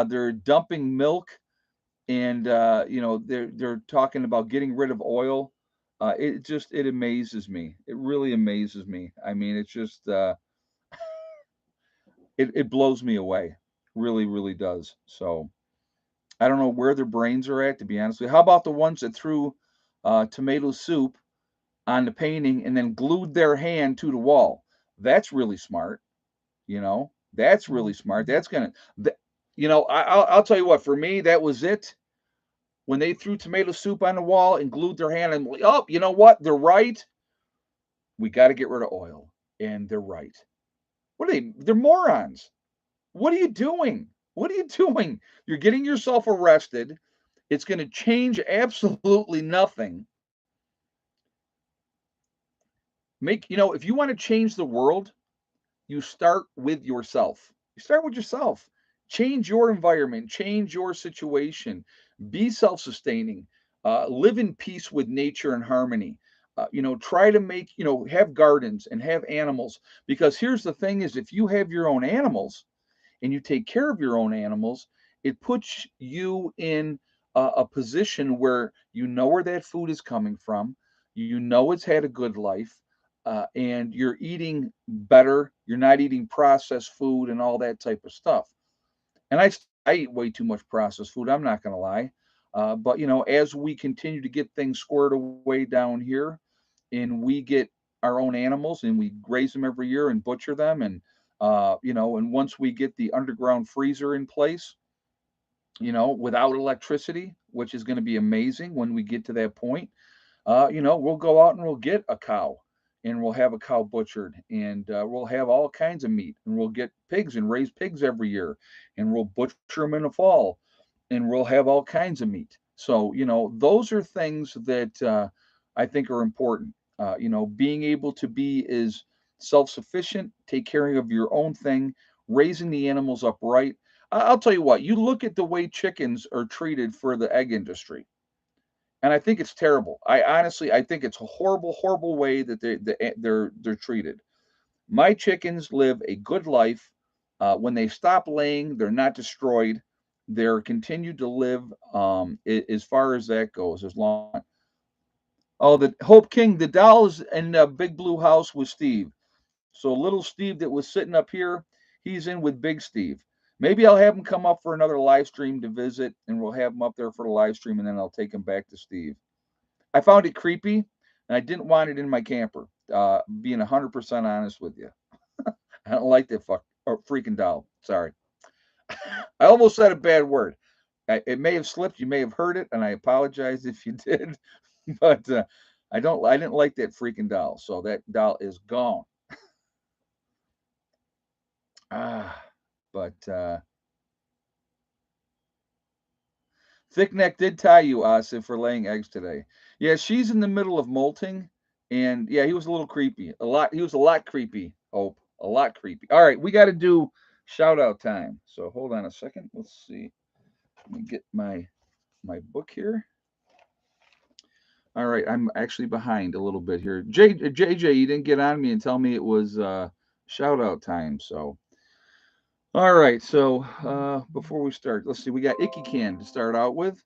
S1: They're dumping milk, and they're talking about getting rid of oil. It amazes me. It really amazes me. I mean, it's just it blows me away. Really, really does. So. I don't know where their brains are at, to be honest with you. How about the ones that threw tomato soup on the painting and then glued their hand to the wall? That's really smart. That's really smart. That's gonna, I'll tell you what. For me, that was it. When they threw tomato soup on the wall and glued their hand, and oh, you know what? They're right. We got to get rid of oil, and they're right. What are they? They're morons. What are you doing? What are you doing? You're getting yourself arrested. It's going to change absolutely nothing. If you want to change the world, you start with yourself. You start with yourself. Change your environment, change your situation, be self sustaining, live in peace with nature and harmony. try to make, have gardens and have animals. Because here's the thing is, if you have your own animals and you take care of your own animals, it puts you in a position where you know where that food is coming from, you know it's had a good life, and you're eating better. You're not eating processed food and all that type of stuff. And I eat way too much processed food. I'm not going to lie. But as we continue to get things squared away down here, and we get our own animals and we raise them every year and butcher them, and and once we get the underground freezer in place, without electricity, which is going to be amazing when we get to that point, we'll go out and we'll get a cow and we'll have a cow butchered, and we'll have all kinds of meat, and we'll get pigs and raise pigs every year, and we'll butcher them in the fall, and we'll have all kinds of meat. So, those are things that I think are important. Being able to be is self-sufficient, take care of your own thing, raising the animals upright. I'll tell you what, you look at the way chickens are treated for the egg industry, and I think it's terrible. I think it's a horrible, horrible way that they're treated. My chickens live a good life. When they stop laying, they're not destroyed. They're continued to live, as far as that goes, as long. Oh, the Hope King, the doll is in the Big Blue House with Steve. So little Steve that was sitting up here, he's in with Big Steve. Maybe I'll have him come up for another live stream to visit, and we'll have him up there for the live stream, and then I'll take him back to Steve. I found it creepy, and I didn't want it in my camper. Being 100% honest with you, I don't like that freaking doll. Sorry, I almost said a bad word. It may have slipped. You may have heard it, and I apologize if you did. But I don't. I didn't like that freaking doll. So that doll is gone. Ah, but Thickneck did tie you, Asif, for laying eggs today. Yeah, she's in the middle of molting, and yeah, he was a little creepy. A lot. He was a lot creepy. Hope a lot creepy. All right, we got to do shout out time. So hold on a second. Let's see. Let me get my book here. All right, I'm actually behind a little bit here. JJ, you didn't get on me and tell me it was shout out time. So all right, so before we start, let's see. We got Icky Can to start out with,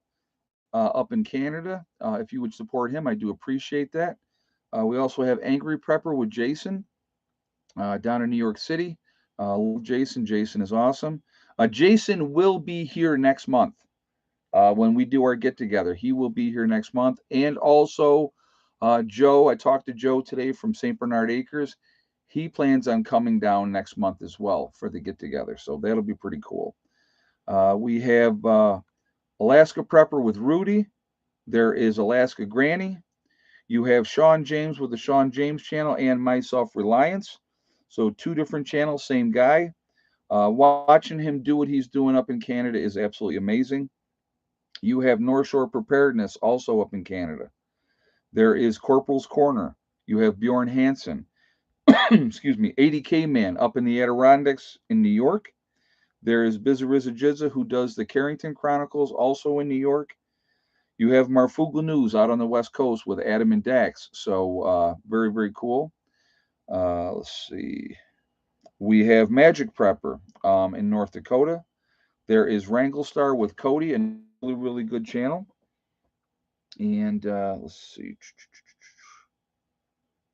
S1: up in Canada. If you would support him, I do appreciate that. We also have Angry Prepper with Jason, down in New York City. Jason. Jason is awesome. Jason will be here next month, when we do our get together. He will be here next month. And also, Joe, I talked to Joe today from St. Bernard Acres. He plans on coming down next month as well for the get together. So that'll be pretty cool. We have Alaska Prepper with Rudy. There is Alaska Granny. You have Sean James with the Sean James channel and myself, Reliance. So two different channels, same guy. Watching him do what he's doing up in Canada is absolutely amazing. You have North Shore Preparedness also up in Canada. There is Corporal's Corner. You have Bjorn Hansen. Excuse me, 80K Man up in the Adirondacks in New York. There is Bizariza Jizza, who does the Carrington Chronicles, also in New York. You have Marfugla News out on the West Coast with Adam and Dax. So very, very cool. Let's see. We have Magic Prepper, in North Dakota. There is Wrangle Star with Cody, a really, really good channel. And let's see.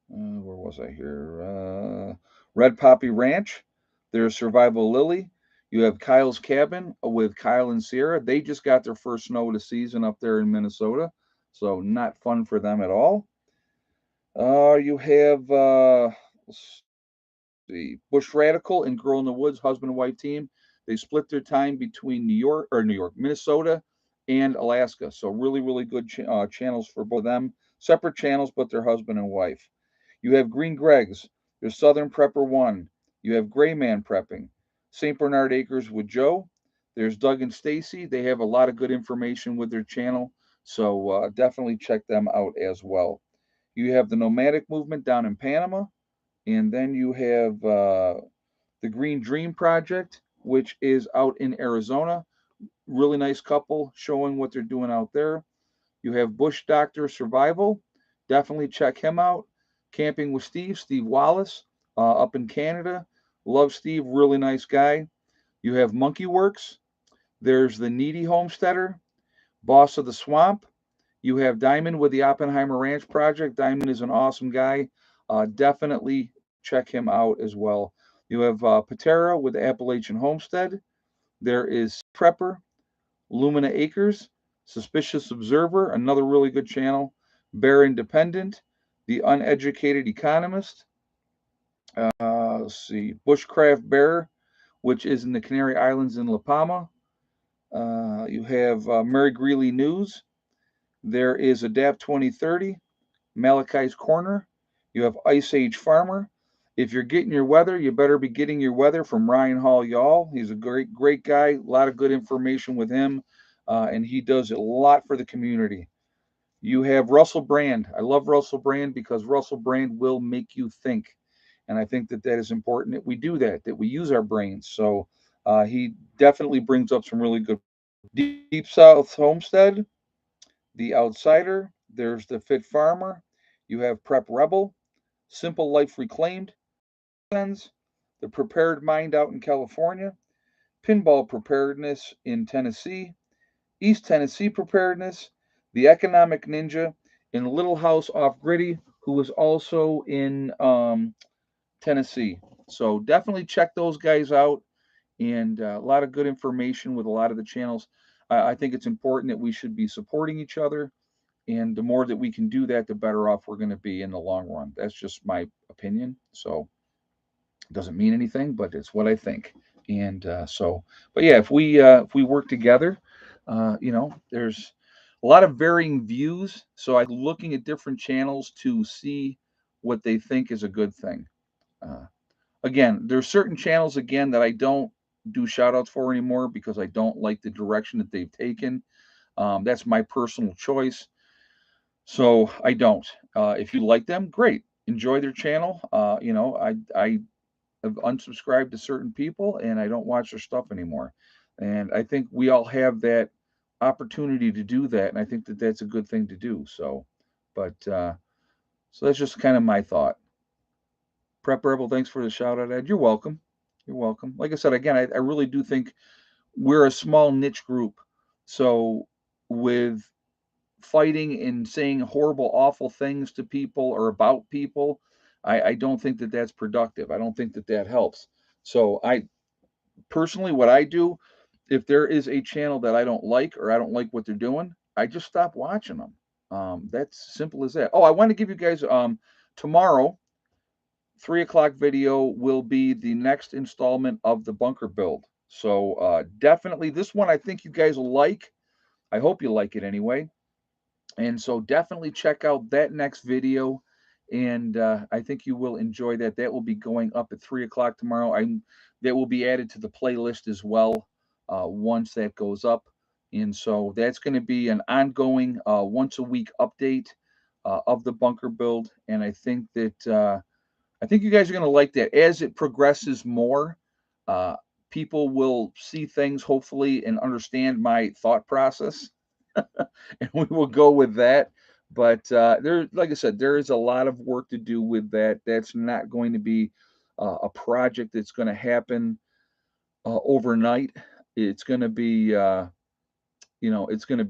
S1: Where was I here? Red Poppy Ranch. There's Survival Lily. You have Kyle's Cabin with Kyle and Sierra. They just got their first snow of the season up there in Minnesota, so not fun for them at all. You have let's see, Bush Radical and Girl in the Woods, husband and wife team. They split their time between New York, Minnesota, and Alaska. So really, really good channels for both of them. Separate channels, but they're husband and wife. You have Green Greg's. There's Southern Prepper 1. You have Gray Man Prepping. St. Bernard Acres with Joe. There's Doug and Stacy. They have a lot of good information with their channel. So definitely check them out as well. You have the Nomadic Movement down in Panama. And then you have the Green Dream Project, which is out in Arizona. Really nice couple showing what they're doing out there. You have Bush Doctor Survival. Definitely check him out. Camping with Steve Wallace, up in Canada. Love Steve, really nice guy. You have Monkey Works. There's the Needy Homesteader, Boss of the Swamp. You have Diamond with the Oppenheimer Ranch Project. Diamond is an awesome guy. Definitely check him out as well. You have Patera with the Appalachian Homestead. There is Prepper, Lumina Acres, Suspicious Observer, another really good channel. Bear Independent, The Uneducated Economist. Let's see, Bushcraft Bear, which is in the Canary Islands in La Palma. You have Mary Greeley News. There is Adapt 2030, Malachi's Corner. You have Ice Age Farmer. If you're getting your weather, you better be getting your weather from Ryan Hall Y'all. He's a great guy. A lot of good information with him, and he does a lot for the community. You have Russell Brand. I love Russell Brand because Russell Brand will make you think, and I think that that is important that we do that, that we use our brains. So he definitely brings up some really good. Deep South Homestead, The Outsider. There's the Fit Farmer. You have Prep Rebel, Simple Life Reclaimed, The Prepared Mind out in California, Pinball Preparedness in Tennessee, East Tennessee Preparedness, The Economic Ninja, and Little House Off Gritty, who is also in Tennessee. So definitely check those guys out, and a lot of good information with a lot of the channels. I think it's important that we should be supporting each other, and the more that we can do that, the better off we're going to be in the long run. That's just my opinion. So it doesn't mean anything, but it's what I think. And but yeah, if we work together, there's a lot of varying views. So I'm looking at different channels to see what they think is a good thing. Uh, Again, there's certain channels again that I don't do shout outs for anymore because I don't like the direction that they've taken. That's my personal choice. So I don't. If you like them, great. Enjoy their channel. I have unsubscribed to certain people and I don't watch their stuff anymore. And I think we all have that opportunity to do that, and I think that that's a good thing to do. So that's just kind of my thought. Prep Rebel, thanks for the shout out, Ed. You're welcome. You're welcome. Like I said, again, I really do think we're a small niche group. So with fighting and saying horrible, awful things to people or about people, I don't think that that's productive. I don't think that that helps. So I personally, what I do, if there is a channel that I don't like or I don't like what they're doing, I just stop watching them. That's simple as that. Oh, I want to give you guys tomorrow, 3 o'clock video will be the next installment of the bunker build. So definitely this one I think you guys will like. I hope you like it anyway. And so definitely check out that next video. And I think you will enjoy that. That will be going up at 3 o'clock tomorrow. That will be added to the playlist as well once that goes up. And so that's going to be an ongoing once a week update of the bunker build. And I think you guys are going to like that. As it progresses more, uh, people will see things hopefully and understand my thought process, and we will go with that. But like I said, there is a lot of work to do with that. That's not going to be a project that's going to happen overnight. It's going to be, it's going to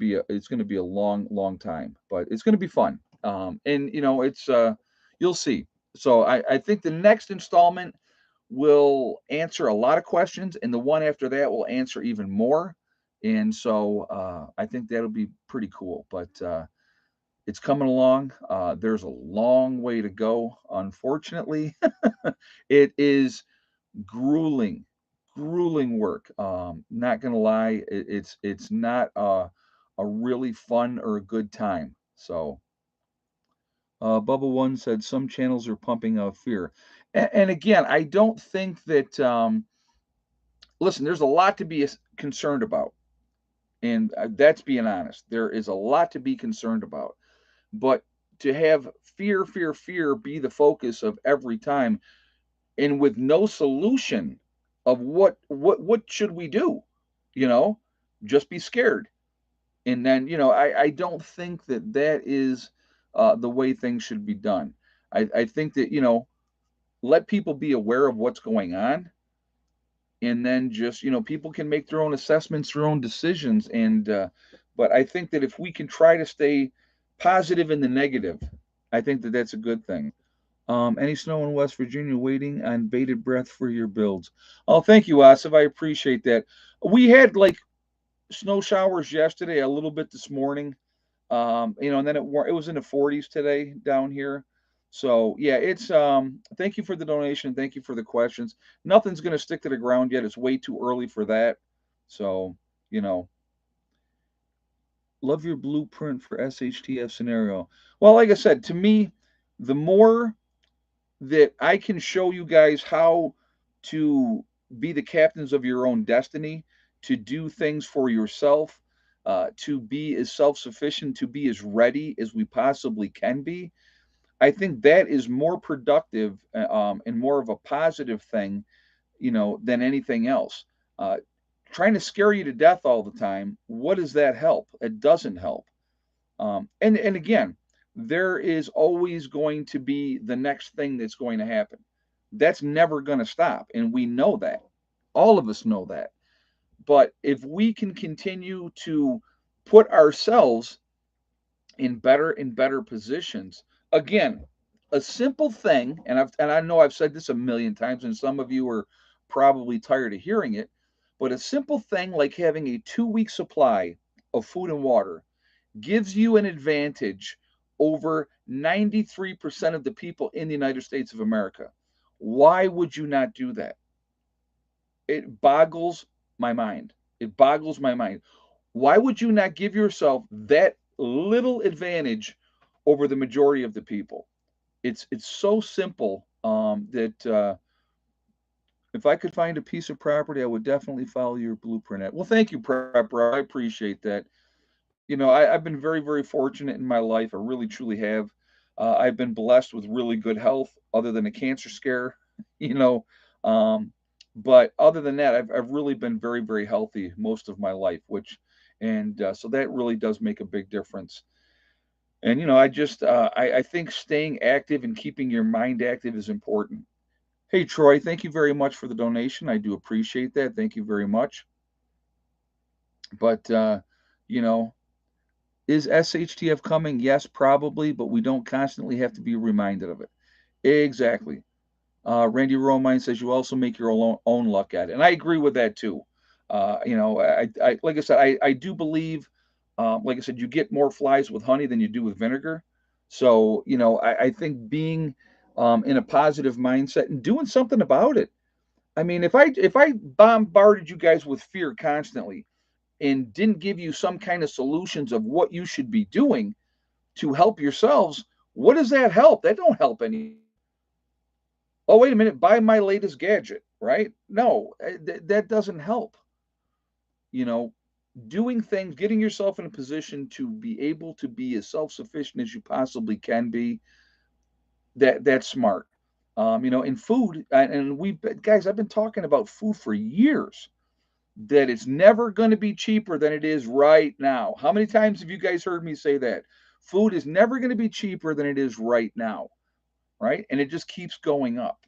S1: be a long time, but it's going to be fun. And it's you'll see. So I think the next installment will answer a lot of questions, and the one after that will answer even more. And so I think that'll be pretty cool. But it's coming along. There's a long way to go. Unfortunately, it is grueling, grueling work. Not gonna lie, it's not a really fun or a good time. So, Bubble One said some channels are pumping out fear, and again, I don't think that. Listen, there's a lot to be concerned about, and that's being honest. There is a lot to be concerned about, but to have fear be the focus of every time, and with no solution of what should we do, you know, just be scared. And then I don't think that that is the way things should be done. I think that, you know, let people be aware of what's going on, and then just, you know, people can make their own assessments, their own decisions. And but I think that if we can try to stay positive in the negative, I think that that's a good thing. Any snow in West Virginia? Waiting on bated breath for your builds. Oh, thank you, Asif. I appreciate that. We had like snow showers yesterday, a little bit this morning. You know, and then it was in the 40s today down here. So yeah, it's thank you for the donation, thank you for the questions. Nothing's gonna stick to the ground yet. It's way too early for that. So, you know, love your blueprint for SHTF scenario. Well, like I said, to me, the more that I can show you guys how to be the captains of your own destiny, to do things for yourself, to be as self sufficient, to be as ready as we possibly can be. I think that is more productive and more of a positive thing, you know, than anything else. Uh, Trying to scare you to death all the time, what does that help? It doesn't help. And again, there is always going to be the next thing that's going to happen. That's never going to stop, and we know that. All of us know that. But if we can continue to put ourselves in better and better positions, again, a simple thing, and I know I've said this a million times, and some of you are probably tired of hearing it, but a simple thing like having a 2 week supply of food and water gives you an advantage over 93% of the people in the United States of America. Why would you not do that? It boggles my mind. It boggles my mind. Why would you not give yourself that little advantage over the majority of the people? It's so simple that if I could find a piece of property, I would definitely follow your blueprint. Well, thank you, Prepper. I appreciate that. You know, I've been very, very fortunate in my life. I really, truly have. I've been blessed with really good health, other than a cancer scare, you know. Um, but other than that, I've really been very, very healthy most of my life, and so that really does make a big difference. And, you know, I think staying active and keeping your mind active is important. Hey, Troy, thank you very much for the donation. I do appreciate that. Thank you very much. But, you know, is SHTF coming? Yes, probably, but we don't constantly have to be reminded of it. Exactly. Randy Romine says you also make your own luck at it, and I agree with that too. You know, I like I said, I do believe, like I said, you get more flies with honey than you do with vinegar. So, you know, I think being in a positive mindset and doing something about it. I mean, if I bombarded you guys with fear constantly and didn't give you some kind of solutions of what you should be doing to help yourselves, what does that help? That don't help any. Oh, wait a minute, buy my latest gadget, right? No, that doesn't help. You know, doing things, getting yourself in a position to be able to be as self-sufficient as you possibly can be, that's smart. You know, in food, and we guys, I've been talking about food for years, that it's never going to be cheaper than it is right now. How many times have you guys heard me say that? Food is never going to be cheaper than it is right now, right? And it just keeps going up.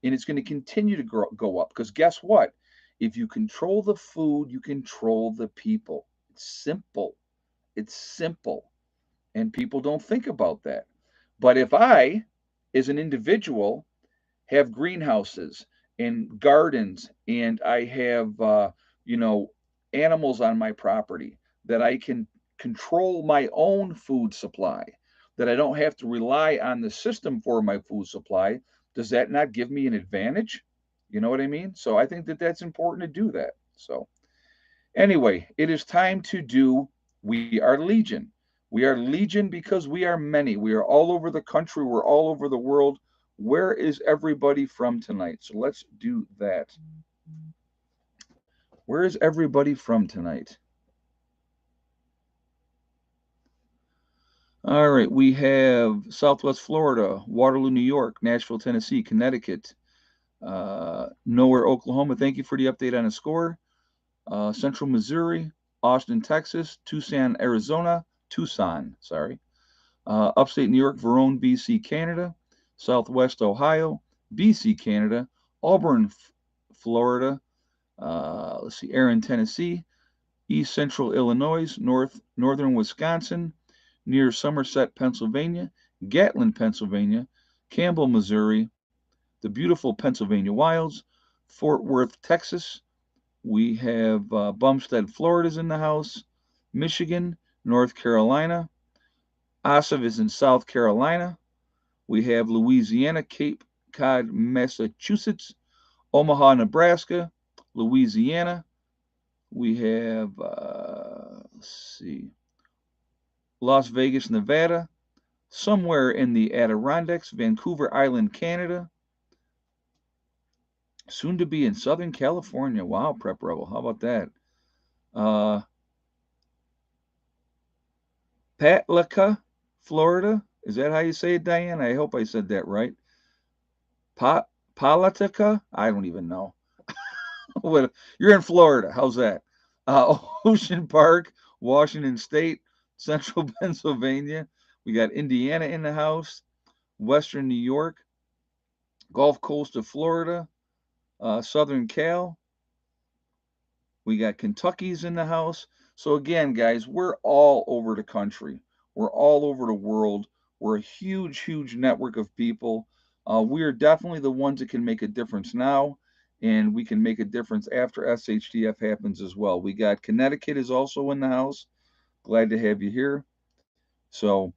S1: And it's going to continue to go up, because guess what? If you control the food, you control the people. It's simple. It's simple. And people don't think about that. But if I, as an individual, have greenhouses and gardens, and I have, you know, animals on my property, that I can control my own food supply, that I don't have to rely on the system for my food supply, does that not give me an advantage? You know what I mean? So I think that that's important to do that. So anyway, it is time to do We Are Legion. We are Legion because we are many. We are all over the country. We're all over the world. Where is everybody from tonight? So let's do that. Where is everybody from tonight? All right, we have Southwest Florida, Waterloo, New York, Nashville, Tennessee, Connecticut, Nowhere, Oklahoma. Thank you for the update on the score. Central Missouri, Austin, Texas, Tucson, sorry. Upstate New York, Verone, BC, Canada. Southwest Ohio, BC, Canada. Auburn, Florida. Let's see, Erin, Tennessee. East Central Illinois, northern Wisconsin, near Somerset, Pennsylvania. Gatlin, Pennsylvania. Campbell, Missouri. The beautiful Pennsylvania Wilds. Fort Worth, Texas. We have Bumstead, Florida's in the house. Michigan, North Carolina. Ossoff is in South Carolina. We have Louisiana, Cape Cod, Massachusetts. Omaha, Nebraska. Louisiana. We have, let's see, Las Vegas, Nevada. Somewhere in the Adirondacks. Vancouver Island, Canada. Soon to be in Southern California. Wow, Prep Rebel. How about that? Palatka, Florida. Is that how you say it, Diane? I hope I said that right. Palatka? I don't even know. You're in Florida. How's that? Ocean Park, Washington State, Central Pennsylvania. We got Indiana in the house, Western New York, Gulf Coast of Florida, Southern Cal. We got Kentucky's in the house. So again, guys, we're all over the country. We're all over the world. We're a huge, huge network of people. We are definitely the ones that can make a difference now, and we can make a difference after SHTF happens as well. We got Connecticut is also in the house. Glad to have you here. So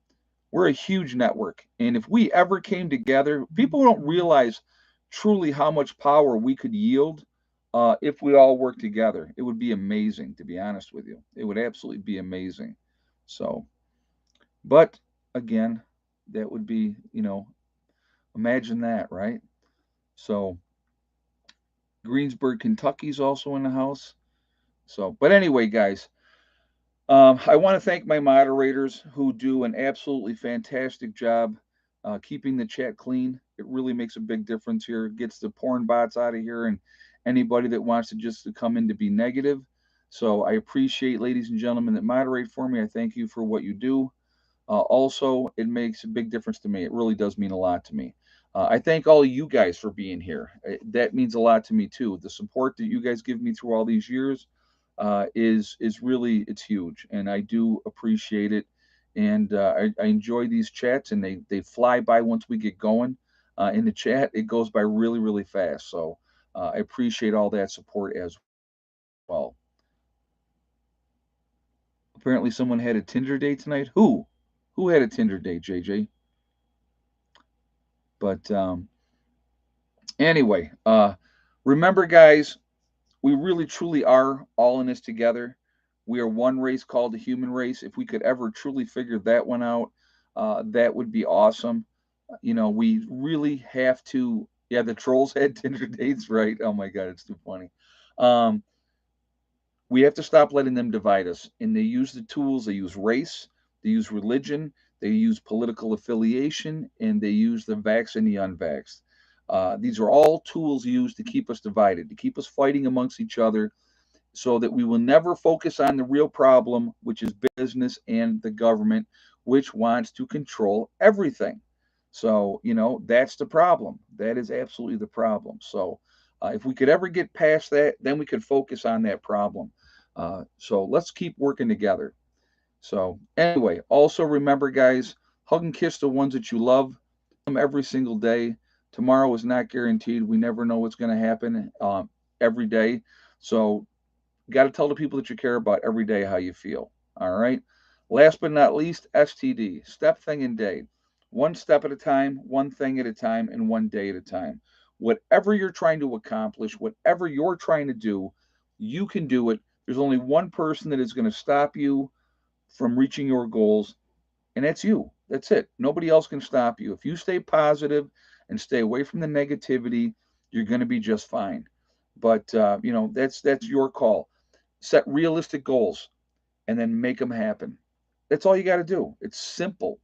S1: we're a huge network. And if we ever came together, people don't realize truly how much power we could yield if we all work together. It would be amazing, to be honest with you. It would absolutely be amazing. So, but again, that would be, imagine that, right? So, Greensburg, Kentucky's also in the house. So, but anyway, guys, I want to thank my moderators who do an absolutely fantastic job keeping the chat clean. It really makes a big difference here. It gets the porn bots out of here and anybody that wants to just to come in to be negative. So I appreciate, ladies and gentlemen, that moderate for me. I thank you for what you do. Also, it makes a big difference to me. It really does mean a lot to me. I thank all of you guys for being here. That means a lot to me too. The support that you guys give me through all these years is really it's huge, and I do appreciate it. And I enjoy these chats, and they fly by once we get going. In the chat, it goes by really really fast. So I appreciate all that support as well. Apparently, someone had a Tinder date tonight. Who? Who had a Tinder date, JJ? But anyway, remember, guys, we really truly are all in this together. We are one race called the human race. If we could ever truly figure that one out, that would be awesome. We really have to. Yeah, the trolls had Tinder dates, right? Oh my God, it's too funny. Um, we have to stop letting them divide us. And they use the tools, they use race, they use religion, they use political affiliation, and they use the vax and the unvaxxed. These are all tools used to keep us divided, to keep us fighting amongst each other, so that we will never focus on the real problem, which is business and the government, which wants to control everything. So, that's the problem. That is absolutely the problem. So, if we could ever get past that, then we could focus on that problem. So, let's keep working together. So, anyway, also remember, guys, hug and kiss the ones that you love them every single day. Tomorrow is not guaranteed. We never know what's going to happen every day. So, you got to tell the people that you care about every day how you feel. All right. Last but not least, STD, step, thing, and day. One step at a time, one thing at a time, and one day at a time. Whatever you're trying to accomplish, whatever you're trying to do, you can do it. There's only one person that is going to stop you from reaching your goals, and that's you. That's it. Nobody else can stop you. If you stay positive and stay away from the negativity, you're going to be just fine. But that's your call. Set realistic goals and then make them happen. That's all you got to do. It's simple.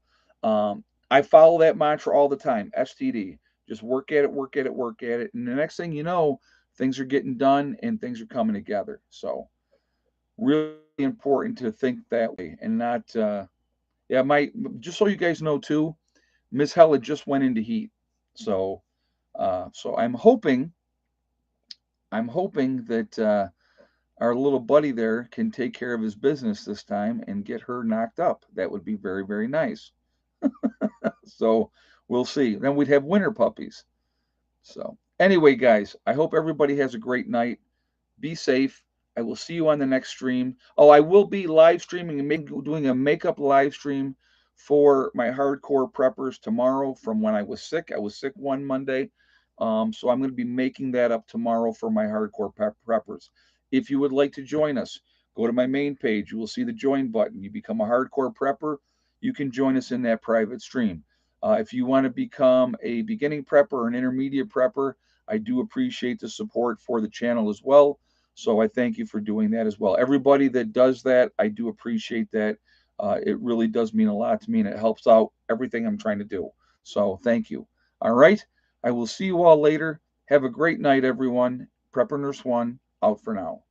S1: I follow that mantra all the time. STD. Just work at it, work at it, work at it, and the next thing you know, things are getting done and things are coming together. So, really important to think that way and not Yeah, just so you guys know too, Miss Hella just went into heat. So so I'm hoping that our little buddy there can take care of his business this time and get her knocked up. That would be very, very nice. So we'll see. Then we'd have winter puppies. So anyway, guys, I hope everybody has a great night. Be safe. I will see you on the next stream. Oh, I will be live streaming and doing a makeup live stream for my hardcore preppers tomorrow from when I was sick. I was sick one Monday. So I'm going to be making that up tomorrow for my hardcore preppers. If you would like to join us, go to my main page. You will see the join button. You become a hardcore prepper. You can join us in that private stream. If you want to become a beginning prepper or an intermediate prepper, I do appreciate the support for the channel as well. So I thank you for doing that as well. Everybody that does that, I do appreciate that. It really does mean a lot to me, and it helps out everything I'm trying to do. So thank you. All right. I will see you all later. Have a great night, everyone. Prepper Nurse One out for now.